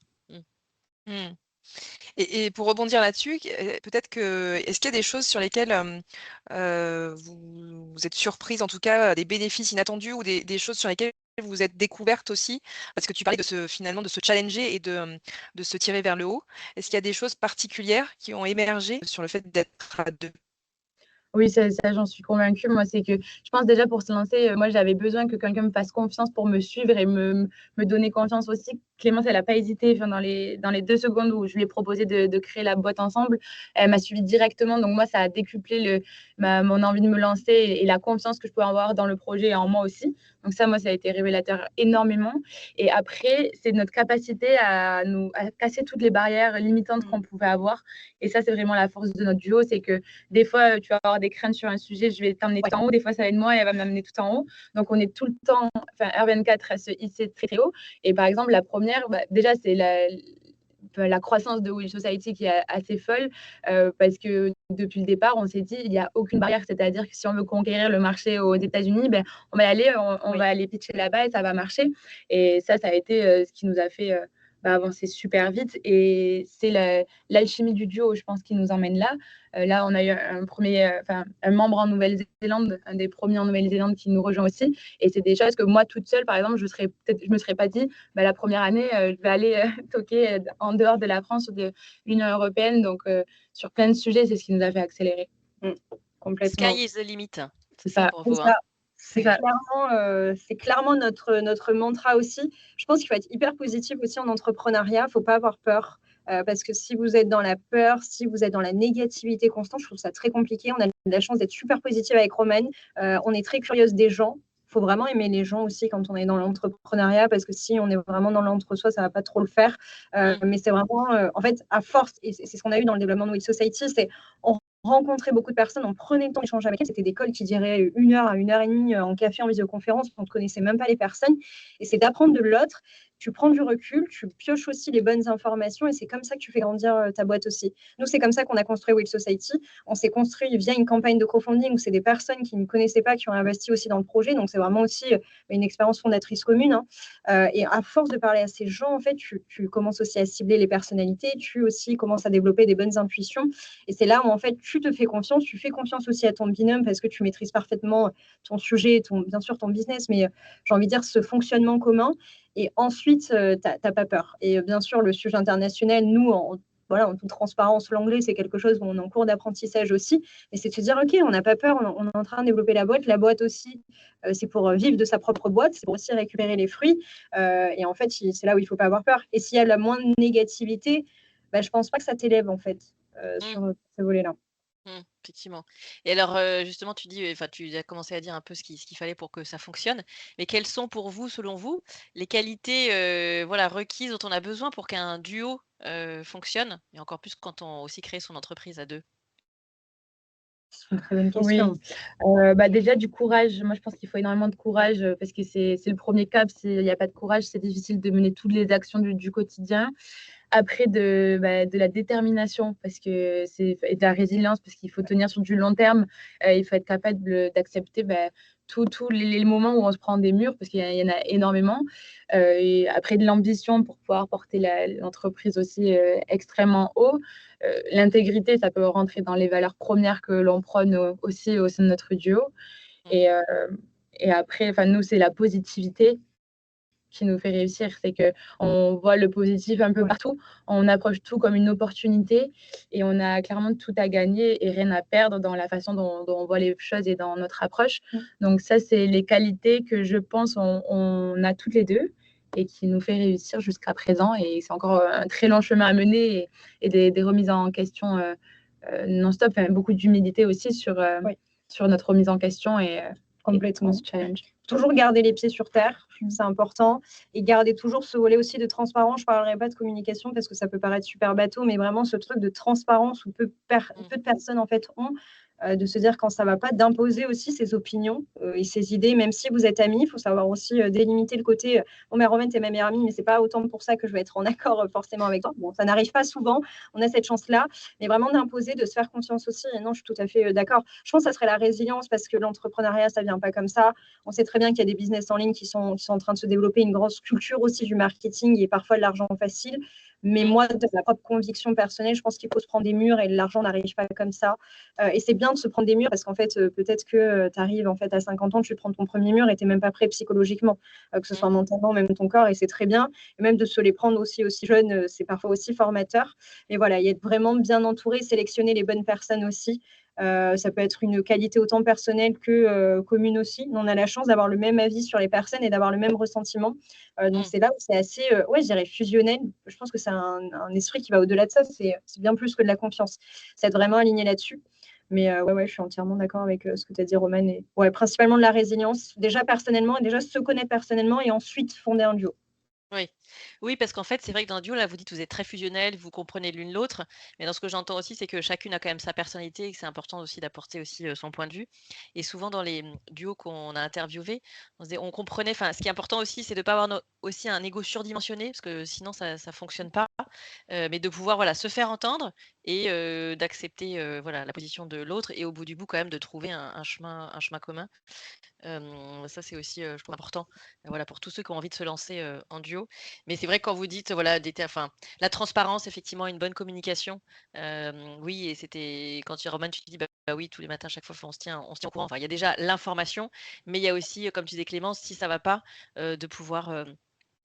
Et pour rebondir là-dessus, peut-être est-ce qu'il y a des choses sur lesquelles vous êtes surprise, en tout cas des bénéfices inattendus, ou des choses sur lesquelles vous vous êtes découverte aussi? Parce que tu parlais finalement de se challenger et de se tirer vers le haut. Est-ce qu'il y a des choses particulières qui ont émergé sur le fait d'être à deux? Oui, ça j'en suis convaincue. Moi, c'est que je pense déjà pour se lancer, moi, j'avais besoin que quelqu'un me fasse confiance pour me suivre et me donner confiance aussi. Clémence, elle n'a pas hésité. Enfin, dans les 2 secondes où je lui ai proposé de créer la boîte ensemble, elle m'a suivi directement. Donc, moi, ça a décuplé mon envie de me lancer et la confiance que je pouvais avoir dans le projet et en moi aussi. Donc, ça, moi, ça a été révélateur énormément. Et après, c'est notre capacité à casser toutes les barrières limitantes qu'on pouvait avoir. Et ça, c'est vraiment la force de notre duo. C'est que des fois, tu vas avoir des craintes sur un sujet, je vais t'emmener tout en haut. Des fois, ça va être moi et elle va m'amener tout en haut. Donc, on est tout le temps, enfin, R24 reste hissé très, très haut. Et par exemple, la première, déjà, c'est la croissance de Will Society qui est assez folle parce que depuis le départ, on s'est dit il n'y a aucune barrière. C'est-à-dire que si on veut conquérir le marché aux États-Unis, on va y aller, on va aller pitcher là-bas et ça va marcher. Et ça a été ce qui nous a fait avancer super vite. Et c'est l'alchimie du duo, je pense, qui nous emmène là. Là, on a eu un membre en Nouvelle-Zélande, un des premiers en Nouvelle-Zélande qui nous rejoint aussi. Et c'est des choses que moi, toute seule, par exemple, je me serais pas dit, la première année, je vais aller toquer en dehors de la France ou de l'Union européenne. Donc, sur plein de sujets, c'est ce qui nous a fait accélérer. Complètement. Sky is the limit. C'est ça. Pour vous. C'est clairement notre mantra aussi. Je pense qu'il faut être hyper positif aussi en entrepreneuriat. Il ne faut pas avoir peur. Parce que si vous êtes dans la peur, si vous êtes dans la négativité constante, je trouve ça très compliqué. On a la chance d'être super positive avec Romane. On est très curieuse des gens. Il faut vraiment aimer les gens aussi quand on est dans l'entrepreneuriat, parce que si on est vraiment dans l'entre-soi, ça ne va pas trop le faire. Mais c'est vraiment, en fait, à force, et c'est ce qu'on a eu dans le développement de Will Society, c'est on rencontrer beaucoup de personnes, on prenait le temps d'échanger avec elles. C'était des calls qui duraient 1 heure à 1h30 en café, en visioconférence. On ne connaissait même pas les personnes. Et c'est d'apprendre de l'autre. Tu prends du recul, tu pioches aussi les bonnes informations et c'est comme ça que tu fais grandir ta boîte aussi. Nous, c'est comme ça qu'on a construit Will Society. On s'est construit via une campagne de crowdfunding où c'est des personnes qui ne connaissaient pas, qui ont investi aussi dans le projet. Donc, c'est vraiment aussi une expérience fondatrice commune. Et à force de parler à ces gens, en fait, tu commences aussi à cibler les personnalités. Tu aussi commences à développer des bonnes intuitions. Et c'est là où, en fait, tu te fais confiance. Tu fais confiance aussi à ton binôme parce que tu maîtrises parfaitement ton sujet, bien sûr ton business, mais j'ai envie de dire ce fonctionnement commun. Et ensuite, tu n'as pas peur. Et bien sûr, le sujet international, nous, en toute transparence, l'anglais, c'est quelque chose où on est en cours d'apprentissage aussi. Mais c'est de se dire, OK, on n'a pas peur, on est en train de développer la boîte. La boîte aussi, c'est pour vivre de sa propre boîte, c'est pour aussi récupérer les fruits. Et en fait, c'est là où il ne faut pas avoir peur. Et s'il y a la moindre négativité, je ne pense pas que ça t'élève, en fait, sur ce volet-là. Effectivement. Et alors, justement, tu as commencé à dire un peu ce qu'il fallait pour que ça fonctionne. Mais quelles sont pour vous, selon vous, les qualités requises dont on a besoin pour qu'un duo fonctionne, et encore plus quand on aussi crée son entreprise à deux? C'est une très bonne question. Oui. Déjà, du courage. Moi, je pense qu'il faut énormément de courage parce que c'est le premier cap. S'il n'y a pas de courage, c'est difficile de mener toutes les actions du quotidien. après de la détermination et de la résilience, parce qu'il faut tenir sur du long terme. Il faut être capable d'accepter tous les moments où on se prend des murs, parce qu'il y en a énormément. Et après de l'ambition pour pouvoir porter l'entreprise aussi extrêmement haut. L'intégrité, ça peut rentrer dans les valeurs premières que l'on prône aussi au sein de notre duo. Et après, nous, c'est la positivité qui nous fait réussir. C'est qu'on voit le positif un peu partout. On approche tout comme une opportunité et on a clairement tout à gagner et rien à perdre dans la façon dont on voit les choses et dans notre approche. Donc ça, c'est les qualités que je pense on a toutes les deux et qui nous fait réussir jusqu'à présent. Et c'est encore un très long chemin à mener et des remises en question non-stop. Beaucoup d'humilité aussi sur notre remise en question et Complètement. ce challenge. Toujours garder les pieds sur terre, c'est important, et garder toujours ce volet aussi de transparence. Je ne parlerai pas de communication parce que ça peut paraître super bateau, mais vraiment ce truc de transparence où peu de personnes en fait ont, de se dire quand ça ne va pas, d'imposer aussi ses opinions et ses idées, même si vous êtes amis. Il faut savoir aussi délimiter le côté bon, mais Romaine, tu es ma meilleure amie, mais ce n'est pas autant pour ça que je vais être en accord forcément avec toi. Bon, ça n'arrive pas souvent, on a cette chance-là, mais vraiment d'imposer, de se faire confiance aussi. Et non, je suis tout à fait d'accord. Je pense que ça serait la résilience, parce que l'entrepreneuriat, ça ne vient pas comme ça. On sait très bien qu'il y a des business en ligne qui sont en train de se développer, une grosse culture aussi du marketing et parfois de l'argent facile. Mais moi, de ma propre conviction personnelle, je pense qu'il faut se prendre des murs et l'argent n'arrive pas comme ça. Et c'est bien de se prendre des murs parce qu'en fait, peut-être que tu arrives en fait, à 50 ans, tu prends ton premier mur et tu n'es même pas prêt psychologiquement, que ce soit mentalement, même ton corps, et c'est très bien. Et même de se les prendre aussi jeune, c'est parfois aussi formateur. Et voilà, y être vraiment bien entouré, sélectionner les bonnes personnes aussi. Ça peut être une qualité autant personnelle que commune aussi. On a la chance d'avoir le même avis sur les personnes et d'avoir le même ressentiment. Donc, c'est là où c'est assez, je dirais fusionnel. Je pense que c'est un esprit qui va au-delà de ça. C'est bien plus que de la confiance. C'est être vraiment aligné là-dessus. Mais je suis entièrement d'accord avec ce que tu as dit, Romane. Et, principalement de la résilience, déjà personnellement, et déjà se connaître personnellement, et ensuite fonder un duo. Oui, parce qu'en fait, c'est vrai que dans le duo, là, vous dites que vous êtes très fusionnels, vous comprenez l'une l'autre. Mais dans ce que j'entends aussi, c'est que chacune a quand même sa personnalité et que c'est important aussi d'apporter aussi son point de vue. Et souvent, dans les duos qu'on a interviewés, on comprenait. Enfin, ce qui est important aussi, c'est de ne pas avoir aussi un ego surdimensionné, parce que sinon, ça ne fonctionne pas. Mais de pouvoir se faire entendre et d'accepter la position de l'autre. Et au bout du bout, quand même, de trouver un chemin commun. Ça, c'est aussi, je trouve important, pour tous ceux qui ont envie de se lancer en duo. Mais c'est vrai que quand vous dites, la transparence, effectivement, une bonne communication. Oui, et c'était quand Roman, tu dis, bah oui, tous les matins, chaque fois, on se tient au courant. Enfin, il y a déjà l'information, mais il y a aussi, comme tu disais, Clémence, si ça va pas, de pouvoir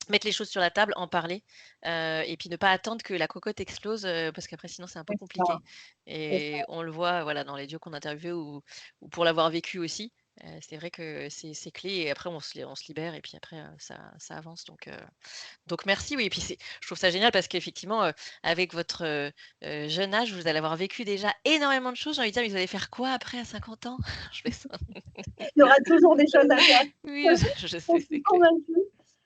mettre les choses sur la table, en parler, et puis ne pas attendre que la cocotte explose, parce qu'après, sinon, c'est un peu compliqué. Et on le voit, dans les duos qu'on a interviewés ou pour l'avoir vécu aussi. C'est vrai que c'est clé, et après on se libère, et puis après ça avance, donc merci. Oui, et puis je trouve ça génial parce qu'effectivement avec votre jeune âge, vous allez avoir vécu déjà énormément de choses. J'ai envie de dire, mais vous allez faire quoi après à 50 ans? Je fais ça. Il y aura toujours des choses à faire. Oui, je sais, Je suis convaincue.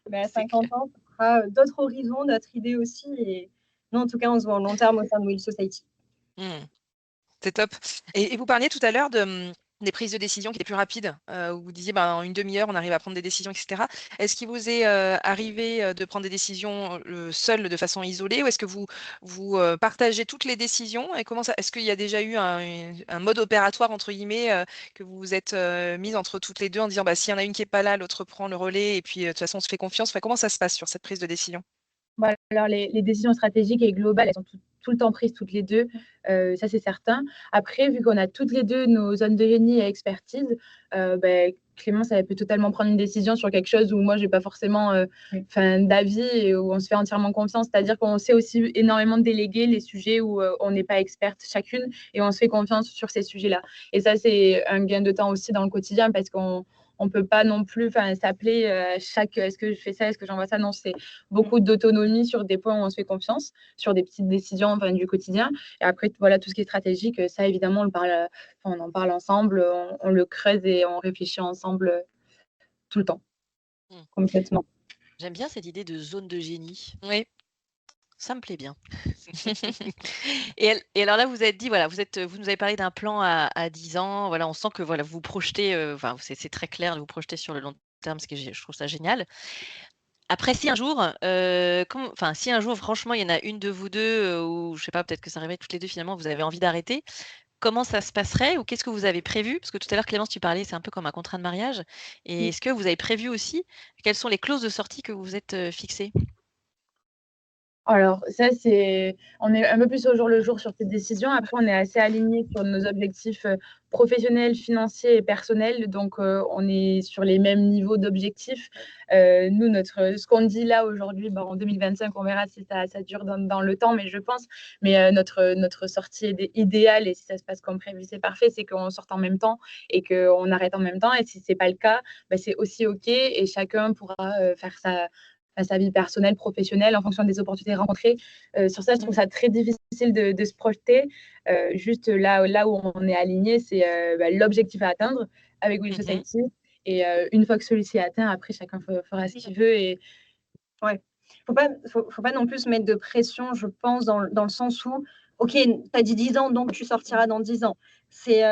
Mais à 50 ans, ce sera d'autres horizons, notre idée aussi. Et non, en tout cas, on se voit en long terme au sein de Will Society. C'est top. Et vous parliez tout à l'heure des prises de décision qui étaient plus rapides, où vous disiez en une demi-heure, on arrive à prendre des décisions, etc. Est-ce qu'il vous est arrivé de prendre des décisions seul, de façon isolée, ou est-ce que vous partagez toutes les décisions, et est-ce qu'il y a déjà eu un mode opératoire, entre guillemets, que vous vous êtes mis entre toutes les deux en disant s'il y en a une qui n'est pas là, l'autre prend le relais, et puis de toute façon on se fait confiance. Enfin, comment ça se passe sur cette prise de décision? Alors, les décisions stratégiques et globales, elles sont tout le temps prises toutes les deux, ça c'est certain. Après, vu qu'on a toutes les deux nos zones de génie et expertise, Clémence, elle peut totalement prendre une décision sur quelque chose où moi, je n'ai pas forcément d'avis, et où on se fait entièrement confiance. C'est-à-dire qu'on sait aussi énormément déléguer les sujets où on n'est pas experte chacune, et on se fait confiance sur ces sujets-là. Et ça, c'est un gain de temps aussi dans le quotidien, parce qu'on ne peut pas non plus s'appeler est-ce que je fais ça, est-ce que j'envoie ça. Non, c'est beaucoup d'autonomie sur des points où on se fait confiance, sur des petites décisions du quotidien. Et après, tout ce qui est stratégique, ça, évidemment, on en parle ensemble, on le creuse et on réfléchit ensemble tout le temps. Complètement. J'aime bien cette idée de zone de génie. Oui. Ça me plaît bien. Et alors là, vous êtes dit, vous nous avez parlé d'un plan à 10 ans. On sent que vous projetez, c'est très clair de vous projeter sur le long terme, je trouve ça génial. Après, si un jour, si un jour, franchement, il y en a une de vous deux, ou je sais pas, peut-être que ça arriverait toutes les deux finalement, vous avez envie d'arrêter, comment ça se passerait ou qu'est-ce que vous avez prévu? Parce que tout à l'heure, Clémence, tu parlais, c'est un peu comme un contrat de mariage. Et est-ce que vous avez prévu aussi quelles sont les clauses de sortie que vous vous êtes fixées? Alors, ça, on est un peu plus au jour le jour sur cette décision. Après, on est assez alignés sur nos objectifs professionnels, financiers et personnels. Donc, on est sur les mêmes niveaux d'objectifs. Nous, ce qu'on dit là aujourd'hui, en 2025, on verra si ça dure dans le temps, mais je pense. Mais notre sortie idéale, et si ça se passe comme prévu, c'est parfait, c'est qu'on sorte en même temps et qu'on arrête en même temps. Et si ce n'est pas le cas, c'est aussi OK et chacun pourra faire sa vie personnelle, professionnelle, en fonction des opportunités rencontrées. Sur ça, je trouve ça très difficile de se projeter. Juste là où on est aligné, c'est l'objectif à atteindre avec Will Society. Et une fois que celui-ci est atteint, après, chacun fera ce qu'il veut. Et Ouais. Faut pas non plus se mettre de pression, je pense, dans le sens où, OK, tu as dit 10 ans, donc tu sortiras dans 10 ans. C'est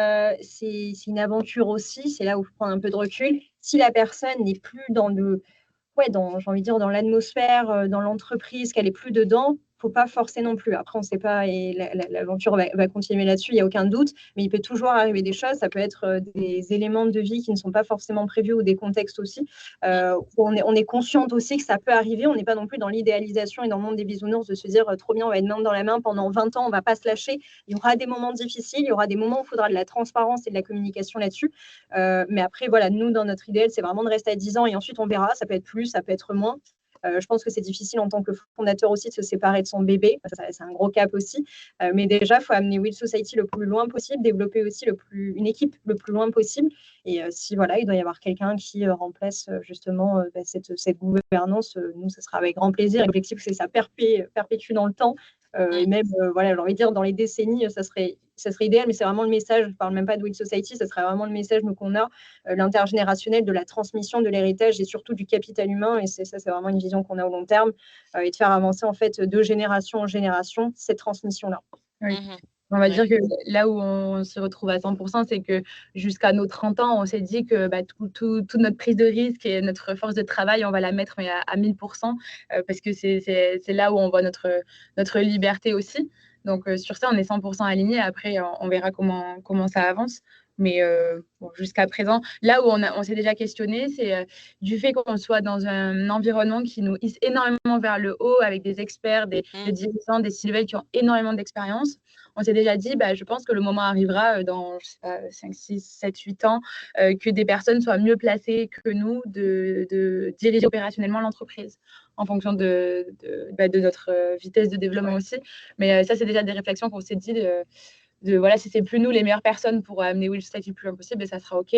une aventure aussi, c'est là où il faut prendre un peu de recul. Si la personne n'est plus j'ai envie de dire, dans l'atmosphère, dans l'entreprise, qu'elle est plus dedans, faut pas forcer non plus. Après, on ne sait pas et l'aventure va continuer là-dessus, il n'y a aucun doute, mais il peut toujours arriver des choses. Ça peut être des éléments de vie qui ne sont pas forcément prévus ou des contextes aussi. On est consciente aussi que ça peut arriver. On n'est pas non plus dans l'idéalisation et dans le monde des bisounours de se dire trop bien, on va être main dans la main pendant 20 ans, on ne va pas se lâcher. Il y aura des moments difficiles, il y aura des moments où il faudra de la transparence et de la communication là-dessus. Mais après, voilà, nous, dans notre idéal, c'est vraiment de rester à 10 ans et ensuite on verra. Ça peut être plus, ça peut être moins. Je pense que c'est difficile en tant que fondateur aussi de se séparer de son bébé. C'est un gros cap aussi. Mais déjà, il faut amener Will Society le plus loin possible, développer aussi une équipe le plus loin possible. Et si voilà, il doit y avoir quelqu'un qui remplace justement cette gouvernance, nous, ce sera avec grand plaisir. L'objectif, c'est que ça perpétue dans le temps. Et même, voilà, j'ai envie de dire, dans les décennies, ça serait idéal, mais c'est vraiment le message, je ne parle même pas de Will Society, ça serait vraiment le message nous, qu'on a, l'intergénérationnel, de la transmission, de l'héritage et surtout du capital humain. Et c'est vraiment une vision qu'on a au long terme, et de faire avancer en fait de génération en génération cette transmission-là. Oui. On va dire que là où on se retrouve à 100%, c'est que jusqu'à nos 30 ans, on s'est dit que toute notre prise de risque et notre force de travail, on va la mettre à 1000%, parce que c'est là où on voit notre liberté aussi. Donc sur ça, on est 100% alignés. Après, on verra comment ça avance. Mais jusqu'à présent, là où on s'est déjà questionné, c'est du fait qu'on soit dans un environnement qui nous hisse énormément vers le haut, avec des experts, des dirigeants, des C-level qui ont énormément d'expérience. On s'est déjà dit, je pense que le moment arrivera dans 5, 6, 7, 8 ans, que des personnes soient mieux placées que nous de diriger opérationnellement l'entreprise en fonction de notre vitesse de développement aussi. Mais ça, c'est déjà des réflexions qu'on s'est dit voilà, si c'est plus nous les meilleures personnes pour amener Will Society le plus loin possible, ça sera OK.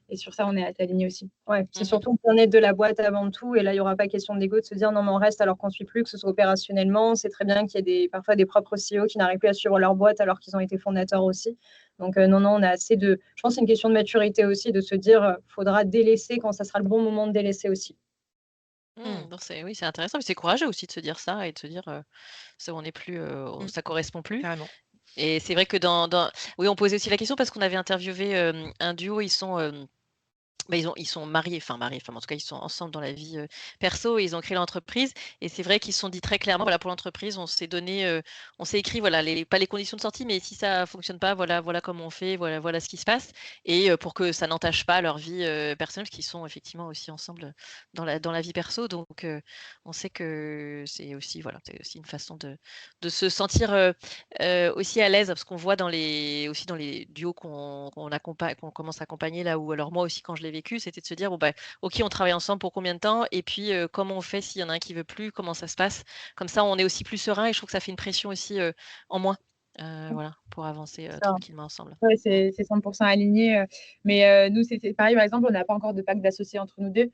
Et sur ça, on est assez alignés aussi. Ouais, c'est surtout le bien-être de la boîte avant tout. Et là, il n'y aura pas question d'ego de se dire non, mais on reste alors qu'on ne suit plus, que ce soit opérationnellement. C'est très bien qu'il y ait parfois des propres CEO qui n'arrivent plus à suivre leur boîte alors qu'ils ont été fondateurs aussi. Donc, non, on a assez de. Je pense que c'est une question de maturité aussi, de se dire faudra délaisser quand ça sera le bon moment de délaisser aussi. Oui, c'est intéressant, mais c'est courageux aussi de se dire ça et de se dire ça, on n'est plus, ça correspond plus. Carrément. Et c'est vrai que oui, on posait aussi la question parce qu'on avait interviewé un duo, ils sont ils sont mariés, enfin, en tout cas, ils sont ensemble dans la vie perso et ils ont créé l'entreprise. Et c'est vrai qu'ils se sont dit très clairement, voilà, pour l'entreprise, on s'est donné, on s'est écrit, voilà, pas les conditions de sortie, mais si ça fonctionne pas, voilà comment on fait, voilà ce qui se passe. Et pour que ça n'entache pas leur vie personnelle, parce qu'ils sont effectivement aussi ensemble dans la vie perso. Donc, on sait que c'est aussi une façon de se sentir aussi à l'aise, parce qu'on voit aussi dans les duos qu'on commence à accompagner là, ou alors moi aussi quand je l'ai vécu, c'était de se dire ok, on travaille ensemble pour combien de temps, et puis comment on fait s'il y en a un qui veut plus, comment ça se passe, comme ça on est aussi plus serein, et je trouve que ça fait une pression aussi en moins, voilà, pour avancer tranquillement ensemble. Ouais, c'est 100% aligné. Mais nous, c'est pareil, par exemple, on n'a pas encore de pacte d'associés entre nous deux.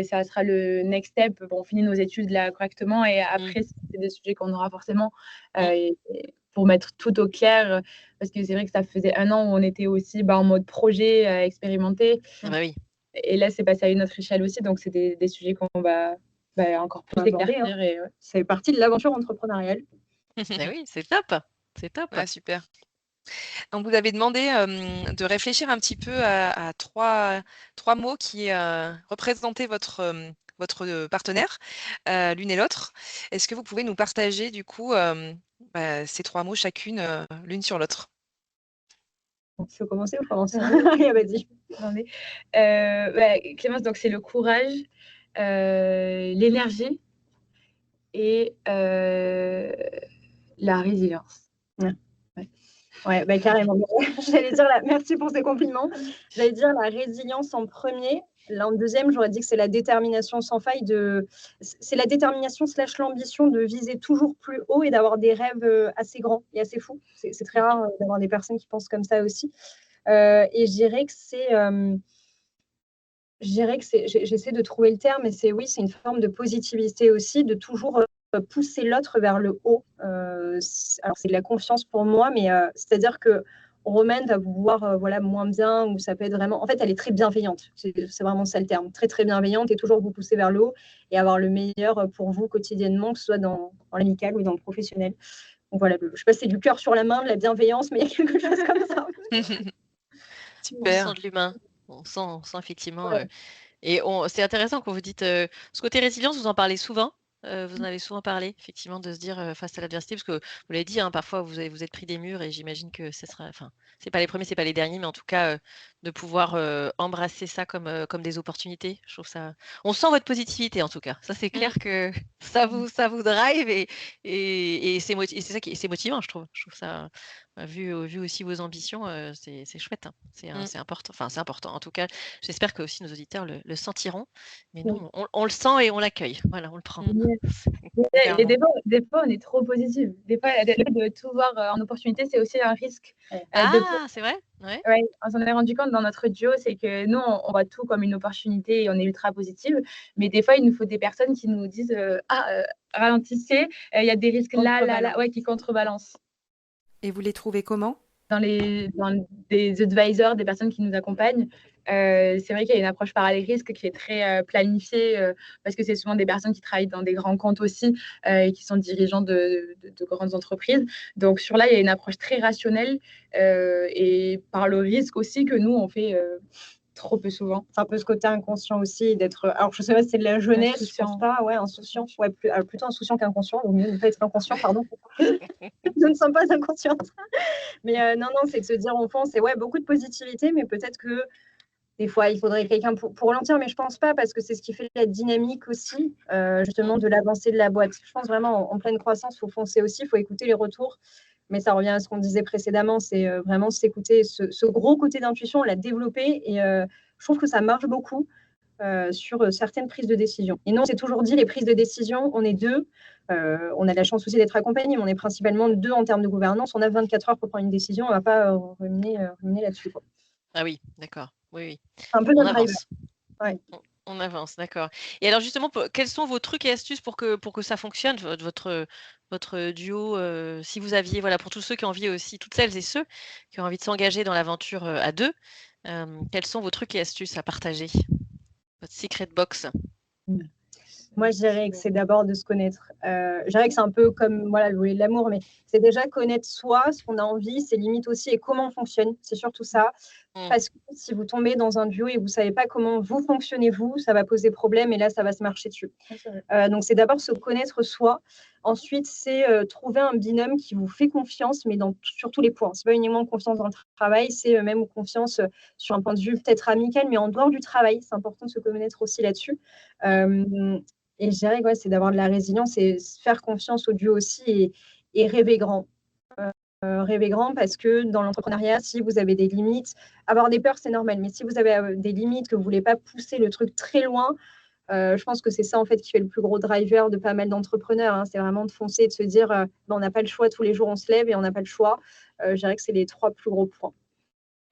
Ça sera le next step. Bon, on finit nos études là correctement, et après, c'est des sujets qu'on aura forcément pour mettre tout au clair, parce que c'est vrai que ça faisait 1 an où on était aussi en mode projet expérimenté. Oui. Et là, c'est passé à une autre échelle aussi, donc c'est des sujets qu'on va encore plus éclaircir. Et ça fait partie de l'aventure entrepreneuriale. Oui, c'est top. C'est top. Ouais, super. Donc, vous avez demandé de réfléchir un petit peu à trois mots qui représentaient votre votre partenaire, l'une et l'autre. Est-ce que vous pouvez nous partager du coup ces 3 mots chacune, l'une sur l'autre? Tu veux commencer ou je commence? Allez, vas-y. Attendez. Clémence, donc c'est le courage, l'énergie et la résilience. Ouais, carrément. J'allais dire merci pour ces compliments. J'allais dire la résilience en premier. Là, en deuxième, j'aurais dit que c'est la détermination sans faille c'est la détermination / l'ambition de viser toujours plus haut et d'avoir des rêves assez grands et assez fous. C'est très rare d'avoir des personnes qui pensent comme ça aussi. Et je dirais que j'essaie de trouver le terme, mais c'est une forme de positivité aussi, de toujours pousser l'autre vers le haut. Alors, c'est de la confiance pour moi, mais c'est-à-dire que Romaine va vous voir moins bien, ou ça peut être vraiment... En fait, elle est très bienveillante. C'est vraiment ça le terme. Très, très bienveillante et toujours vous pousser vers le haut et avoir le meilleur pour vous quotidiennement, que ce soit dans l'amical ou dans le professionnel. Donc voilà, je ne sais pas si c'est du cœur sur la main, de la bienveillance, mais il y a quelque chose comme ça. On sent de l'humain. On sent effectivement. Et c'est intéressant quand vous dites ce côté résilience, vous en parlez souvent. Vous en avez souvent parlé, effectivement, de se dire face à l'adversité, parce que vous l'avez dit, parfois vous êtes pris des murs et j'imagine que ce sera, enfin, c'est pas les premiers, c'est pas les derniers, mais en tout cas, de pouvoir embrasser ça comme des opportunités. Je trouve ça. On sent votre positivité en tout cas. Ça, c'est clair que ça vous drive et c'est ça qui c'est motivant, je trouve. Je trouve ça. Vu aussi vos ambitions, c'est chouette. C'est important. Enfin, c'est important. En tout cas, j'espère que aussi nos auditeurs le sentiront. Mais nous, on le sent et on l'accueille. Voilà, on le prend. Et des fois, on est trop positif. Des fois, de tout voir en opportunité, c'est aussi un risque. C'est vrai? Ouais, on s'en est rendu compte dans notre duo, c'est que nous, on voit tout comme une opportunité et on est ultra positive. Mais des fois, il nous faut des personnes qui nous disent ralentissez, il y a des risques là, qui contrebalancent. Et vous les trouvez comment? Dans des advisors, des personnes qui nous accompagnent, c'est vrai qu'il y a une approche par les risques qui est très planifiée, parce que c'est souvent des personnes qui travaillent dans des grands comptes aussi et qui sont dirigeants de grandes entreprises. Donc sur là, il y a une approche très rationnelle et par le risque aussi que nous, on fait trop peu souvent. C'est un peu ce côté inconscient aussi, d'être... Alors, je ne sais pas si c'est de la jeunesse, je pense pas. Ouais, insouciant. Ouais, plutôt insouciant qu'inconscient. Au mieux ne pas être inconscient, pardon. Je ne sens pas inconsciente. Mais non, c'est de se dire, au fond, c'est beaucoup de positivité, mais peut-être que des fois, il faudrait quelqu'un pour ralentir, mais je ne pense pas, parce que c'est ce qui fait la dynamique aussi, justement, de l'avancée de la boîte. Je pense vraiment, en pleine croissance, il faut foncer aussi, il faut écouter les retours. Mais ça revient à ce qu'on disait précédemment, c'est vraiment s'écouter. Ce gros côté d'intuition, on l'a développé et je trouve que ça marche beaucoup sur certaines prises de décision. Et non, c'est toujours dit, les prises de décision, on est deux. On a la chance aussi d'être accompagnés, mais on est principalement deux en termes de gouvernance. On a 24 heures pour prendre une décision, on ne va pas ruminer là-dessus. Ah oui, d'accord. Oui. Un peu notre driver. Ouais. On avance, d'accord. Et alors justement, quels sont vos trucs et astuces pour que ça fonctionne, votre duo, si vous aviez, voilà, pour tous ceux qui ont envie aussi, toutes celles et ceux qui ont envie de s'engager dans l'aventure à deux, quels sont vos trucs et astuces à partager? Votre secret box? Moi, je dirais que c'est d'abord de se connaître. Je dirais que c'est un peu comme le volet de l'amour, mais c'est déjà connaître soi, ce qu'on a envie, ses limites aussi et comment on fonctionne. C'est surtout ça. Parce que si vous tombez dans un duo et vous ne savez pas comment vous fonctionnez, ça va poser problème et là, ça va se marcher dessus. Donc, c'est d'abord se connaître soi. Ensuite, c'est trouver un binôme qui vous fait confiance, mais sur tous les points. Ce n'est pas uniquement confiance dans le travail, c'est même confiance sur un point de vue peut-être amical, mais en dehors du travail. C'est important de se connaître aussi là-dessus. Et je dirais que c'est d'avoir de la résilience et faire confiance au duo aussi et rêver grand. Rêver grand parce que dans l'entrepreneuriat, si vous avez des limites, avoir des peurs, c'est normal. Mais si vous avez des limites, que vous ne voulez pas pousser le truc très loin, je pense que c'est ça en fait qui fait le plus gros driver de pas mal d'entrepreneurs. C'est vraiment de foncer et de se dire on n'a pas le choix, tous les jours on se lève et on n'a pas le choix. Je dirais que c'est les 3 plus gros points.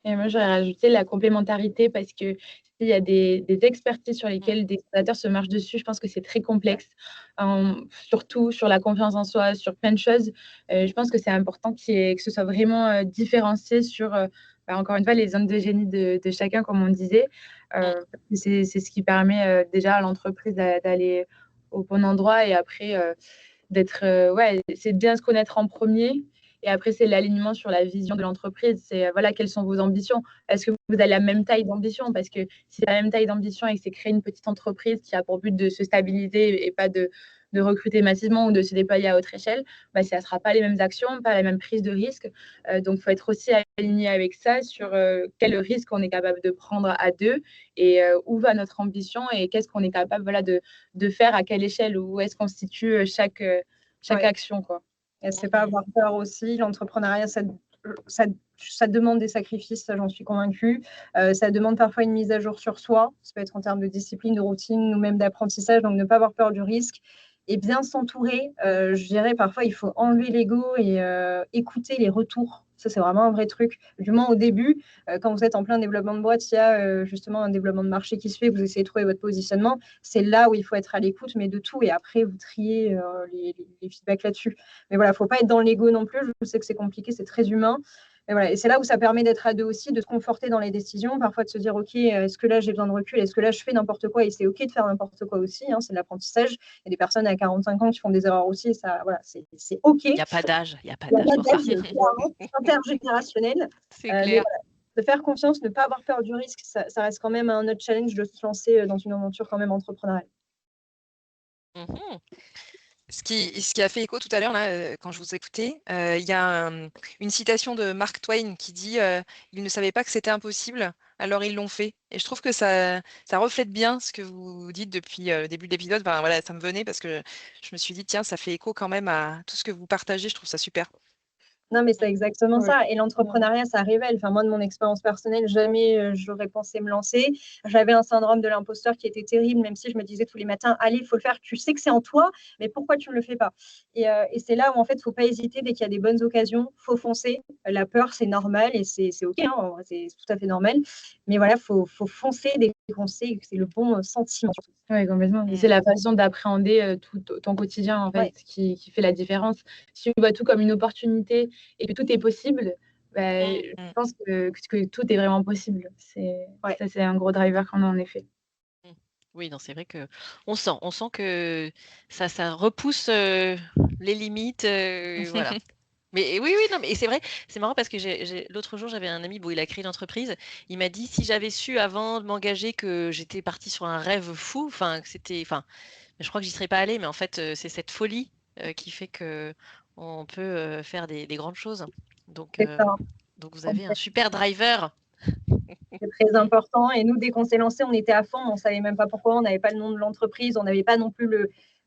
Et moi, j'aurais rajouté la complémentarité parce que s'il y a des expertises sur lesquelles des fondateurs se marchent dessus, je pense que c'est très complexe, surtout sur la confiance en soi, sur plein de choses. Je pense que c'est important que ce soit vraiment différencié sur, encore une fois, les zones de génie de chacun, comme on disait. C'est ce qui permet déjà à l'entreprise d'aller au bon endroit et après, c'est de bien se connaître en premier. Et après, c'est l'alignement sur la vision de l'entreprise. C'est voilà, quelles sont vos ambitions? Est-ce que vous avez la même taille d'ambition? Parce que si c'est la même taille d'ambition et que c'est créer une petite entreprise qui a pour but de se stabiliser et pas de recruter massivement ou de se déployer à autre échelle, bah, ça ne sera pas les mêmes actions, pas la même prise de risque. Donc, il faut être aussi aligné avec ça sur quel risque on est capable de prendre à deux et où va notre ambition et qu'est-ce qu'on est capable voilà, de faire à quelle échelle, où est-ce qu'on situe chaque Ouais. action, quoi. Et c'est pas avoir peur aussi. L'entrepreneuriat, ça demande des sacrifices, ça, j'en suis convaincue. Ça demande parfois une mise à jour sur soi. Ça peut être en termes de discipline, de routine ou même d'apprentissage. Donc, ne pas avoir peur du risque et bien s'entourer. Je dirais parfois, il faut enlever l'ego et écouter les retours. Ça, c'est vraiment un vrai truc. Du moins, au début, quand vous êtes en plein développement de boîte, il y a justement un développement de marché qui se fait, vous essayez de trouver votre positionnement. C'est là où il faut être à l'écoute, mais de tout. Et après, vous triez les feedbacks là-dessus. Mais voilà, il ne faut pas être dans l'ego non plus. Je sais que c'est compliqué, c'est très humain. Et, voilà. Et c'est là où ça permet d'être à deux aussi, de se conforter dans les décisions, parfois de se dire, OK, est-ce que là, j'ai besoin de recul? Est-ce que là, je fais n'importe quoi? Et c'est OK de faire n'importe quoi aussi. Hein, c'est de l'apprentissage. Il y a des personnes à 45 ans qui font des erreurs aussi. Et ça, voilà, c'est OK. Il n'y a pas d'âge, il n'y a pas Il n'y a d'âge pas pour ça. d'âge, clairement, c'est intergénérationnel. C'est Mais clair. voilà, de faire confiance, ne pas avoir peur du risque, ça reste quand même un autre challenge de se lancer dans une aventure quand même entrepreneuriale. Mhm. Ce qui a fait écho tout à l'heure, là, quand je vous écoutais, il y a une citation de Mark Twain qui dit ils ne savaient pas que c'était impossible, alors ils l'ont fait. Et je trouve que ça reflète bien ce que vous dites depuis le début de l'épisode. Enfin, voilà, ça me venait parce que je me suis dit, tiens, ça fait écho quand même à tout ce que vous partagez. Je trouve ça super. Non, mais c'est exactement Ouais. ça. Et l'entrepreneuriat, ça révèle. Enfin, moi, de mon expérience personnelle, jamais j'aurais pensé me lancer. J'avais un syndrome de l'imposteur qui était terrible, même si je me disais tous les matins, allez, il faut le faire. Tu sais que c'est en toi, mais pourquoi tu ne le fais pas? Et c'est là où, en fait, il ne faut pas hésiter dès qu'il y a des bonnes occasions. Il faut foncer. La peur, c'est normal et c'est OK. Hein, c'est tout à fait normal. Mais voilà, il faut foncer dès qu'on sait que c'est le bon sentiment. Oui, complètement. Et c'est la façon d'appréhender tout ton quotidien, en fait, Ouais. qui fait la différence. Si tu vois tout comme une opportunité et que tout est possible, bah, je pense que tout est vraiment possible. Ouais. Ça, c'est un gros driver qu'on a, en effet. Oui, non, c'est vrai que on sent que ça repousse les limites, voilà. Mais oui, oui, non, mais c'est vrai, c'est marrant parce que l'autre jour, j'avais un ami, bon, il a créé une entreprise. Il m'a dit, si j'avais su avant de m'engager que j'étais partie sur un rêve fou, enfin, que c'était, enfin, je crois que j'y serais pas allée, mais en fait, c'est cette folie qui fait que on peut faire des grandes choses. Donc, C'est ça. donc vous avez un super driver. C'est très important. Et nous, dès qu'on s'est lancé, on était à fond. On ne savait même pas pourquoi. On n'avait pas le nom de l'entreprise. On n'avait pas non plus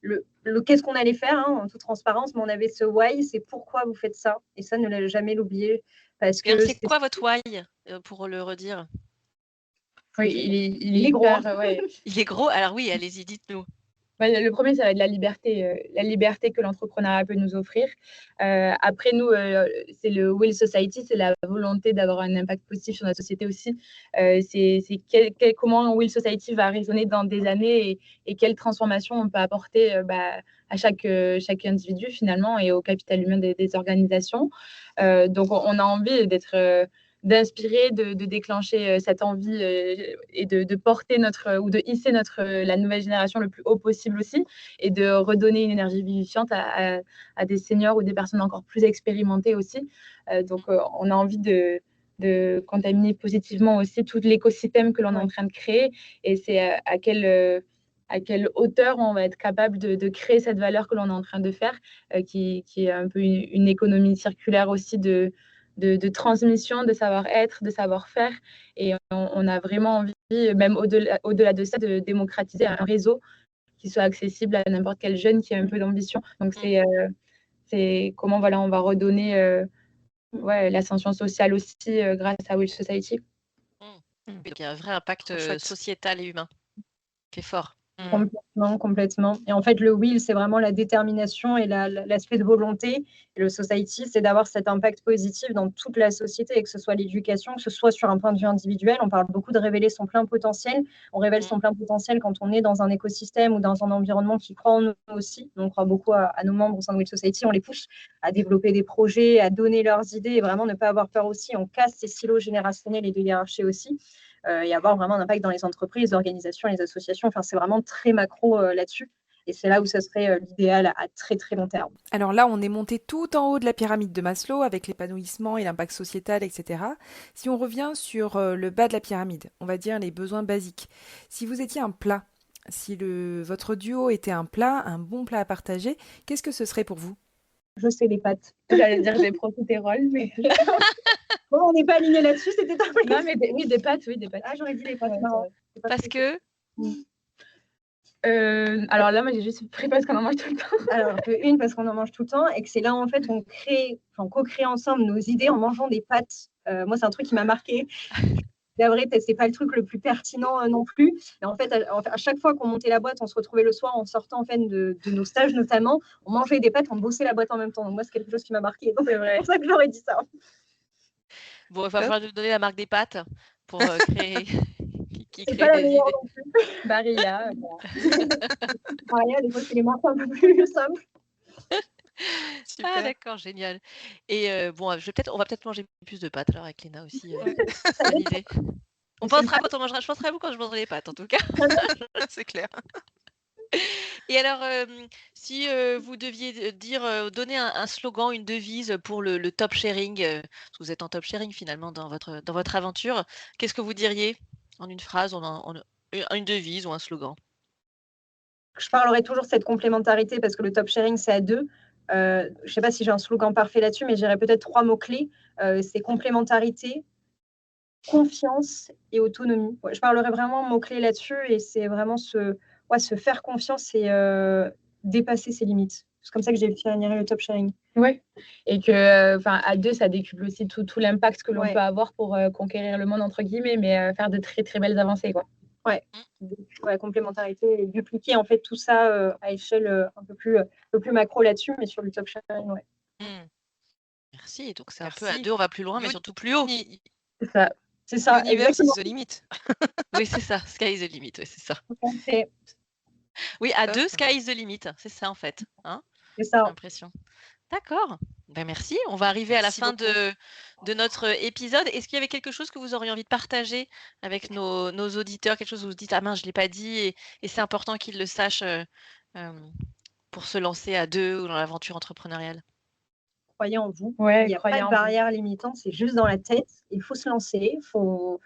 le qu'est-ce qu'on allait faire, hein, en toute transparence. Mais on avait ce why, c'est pourquoi vous faites ça. Et ça, ne l'a jamais l'oublier. Parce Et alors, que c'est quoi votre why, pour le redire? Oui, il est gros, hyper, ouais. Il est gros? Alors oui, allez-y, dites-nous. Bah, le premier, ça va être la liberté que l'entrepreneuriat peut nous offrir. Après, nous, c'est le Will Society, c'est la volonté d'avoir un impact positif sur notre société aussi. C'est comment Will Society va résonner dans des années et quelle transformation on peut apporter à chaque individu finalement et au capital humain des organisations. Donc, on a envie d'inspirer, de déclencher cette envie et de porter ou de hisser la nouvelle génération le plus haut possible aussi et de redonner une énergie vivifiante à des seniors ou des personnes encore plus expérimentées aussi. Donc, on a envie de contaminer positivement aussi tout l'écosystème que l'on est en train de créer et c'est à quelle hauteur on va être capable de créer cette valeur que l'on est en train de faire, qui est un peu une économie circulaire aussi de transmission, de savoir-être, de savoir-faire. Et on a vraiment envie, même au-delà de ça, de démocratiser un réseau qui soit accessible à n'importe quel jeune qui a un peu d'ambition. Donc, c'est comment voilà, on va redonner l'ascension sociale aussi grâce à Will Society. Donc, il y a un vrai impact sociétal et humain qui est fort. Complètement. Et en fait, le will, c'est vraiment la détermination et l'aspect de volonté. Et le society, c'est d'avoir cet impact positif dans toute la société, et que ce soit l'éducation, que ce soit sur un point de vue individuel. On parle beaucoup de révéler son plein potentiel. On révèle son plein potentiel quand on est dans un écosystème ou dans un environnement qui croit en nous aussi. Donc, on croit beaucoup à nos membres au sein de Will Society. On les pousse à développer des projets, à donner leurs idées et vraiment ne pas avoir peur aussi. On casse ces silos générationnels et de hiérarchie aussi. Et avoir vraiment un impact dans les entreprises, les organisations, les associations. Enfin, c'est vraiment très macro là-dessus. Et c'est là où ça serait l'idéal à très très long terme. Alors là, on est monté tout en haut de la pyramide de Maslow avec l'épanouissement et l'impact sociétal, etc. Si on revient sur le bas de la pyramide, on va dire les besoins basiques. Si vous étiez un plat, si votre duo était un plat, un bon plat à partager, qu'est-ce que ce serait pour vous? Je sais les pâtes. J'allais dire des profiteroles, mais. Bon, on n'est pas alignés là-dessus, c'était un peu. Non, mais oui, des pâtes, oui, des pâtes. Ah, j'aurais dit les pâtes. Ouais, non. Parce que alors là, moi, j'ai juste pris parce qu'on en mange tout le temps. Alors, une, parce qu'on en mange tout le temps et que c'est là, en fait, on co-crée ensemble nos idées en mangeant des pâtes. Moi, c'est un truc qui m'a marqué. C'est vrai, c'est pas le truc le plus pertinent non plus. Mais en fait, à chaque fois qu'on montait la boîte, on se retrouvait le soir en sortant en fait, de nos stages notamment. On mangeait des pâtes, on bossait la boîte en même temps. Donc moi, c'est quelque chose qui m'a marqué. Donc c'est pour ça que j'aurais dit ça. bon, il va falloir nous donner la marque des pâtes pour créer. qui C'est crée pas la des meilleure idées. non plus. Barilla. Barilla, des fois, c'est les marques un peu plus simples. Super. Ah d'accord, génial. Et bon, on va peut-être manger plus de pâtes alors avec Léna aussi. Bonne idée. On pensera quand on mangera. Je penserai à vous quand je mangerai les pâtes en tout cas. C'est clair. Et alors, si vous deviez donner un slogan, une devise pour le top sharing, parce que vous êtes en top sharing finalement dans votre aventure, qu'est-ce que vous diriez en une phrase, une devise ou un slogan? Je parlerai toujours de cette complémentarité parce que le top sharing, c'est à deux. Je ne sais pas si j'ai un slogan parfait là-dessus, mais j'irai peut-être 3 mots-clés. C'est complémentarité, confiance et autonomie. Ouais, je parlerai vraiment mots-clés là-dessus et c'est vraiment se faire confiance et dépasser ses limites. C'est comme ça que j'ai définirais le top sharing. Oui, et que, à deux, ça décuple aussi tout l'impact que l'on Ouais. peut avoir pour conquérir le monde, entre guillemets, mais faire de très, très belles avancées, quoi. Ouais, complémentarité et dupliquer en fait tout ça à échelle un peu plus macro là-dessus, mais sur le top sharing, ouais. Merci. Donc c'est un peu à Merci. deux, on va plus loin, mais surtout plus haut. C'est ça. C'est ça, L'univers, c'est exactement. the limit. Oui, c'est ça. Sky is the limit. Oui, c'est ça. C'est Oui, à Top. deux, sky is the limit. C'est ça en fait. Hein, c'est j'ai ça. l'impression. D'accord. Ben merci. On va arriver à la Merci fin beaucoup. de notre épisode. Est-ce qu'il y avait quelque chose que vous auriez envie de partager avec nos auditeurs, quelque chose où vous vous dites ah mince, je l'ai pas dit et c'est important qu'ils le sachent pour se lancer à deux ou dans l'aventure entrepreneuriale? Croyez en vous. Ouais, Il n'y a croyez pas en de vous. barrière limitante, c'est juste dans la tête. Il faut se lancer, il faut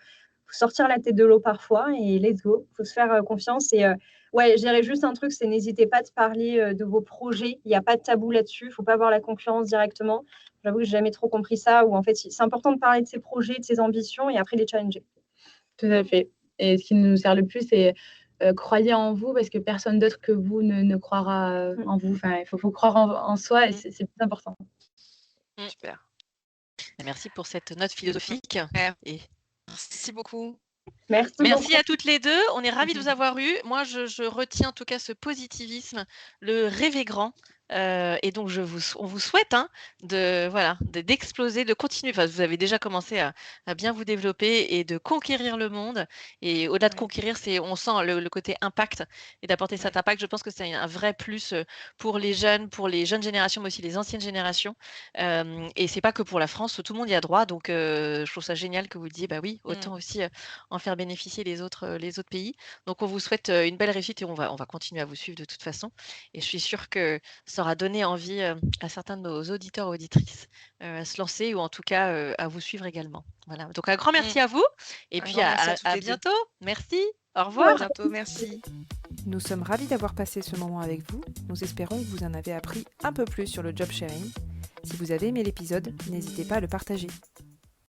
sortir la tête de l'eau parfois et let's go. Il faut se faire confiance. Et ouais, je dirais juste un truc, c'est n'hésitez pas de parler de vos projets. Il n'y a pas de tabou là-dessus. Il ne faut pas voir la concurrence directement. J'avoue que je n'ai jamais trop compris ça. Ou en fait, c'est important de parler de ses projets, de ses ambitions et après les challenger. Tout à fait. Et ce qui nous sert le plus, c'est croyez en vous parce que personne d'autre que vous ne croira en vous. Enfin, il faut croire en soi et c'est plus important. Super. Merci pour cette note philosophique. Ouais. Et Merci beaucoup. Merci à toutes les deux. On est ravis de vous avoir eu. Moi, je retiens en tout cas ce positivisme, le rêver grand. Et donc, on vous souhaite d'exploser, de continuer. Enfin, vous avez déjà commencé à bien vous développer et de conquérir le monde. Et au-delà de conquérir, on sent le côté impact et d'apporter cet impact. Je pense que c'est un vrai plus pour les jeunes générations, mais aussi les anciennes générations. Et c'est pas que pour la France, tout le monde y a droit. Donc, je trouve ça génial que vous disiez, bah oui, autant aussi en faire bénéficier les autres pays. Donc, on vous souhaite une belle réussite et on va continuer à vous suivre de toute façon. Et je suis sûre que ça aura donné envie à certains de nos auditeurs et auditrices à se lancer ou en tout cas à vous suivre également. Voilà. Donc, un grand merci à vous et puis grand merci à toutes à les deux. bientôt. Merci. Au À revoir. bientôt, merci. Nous sommes ravis d'avoir passé ce moment avec vous. Nous espérons que vous en avez appris un peu plus sur le job sharing. Si vous avez aimé l'épisode, n'hésitez pas à le partager.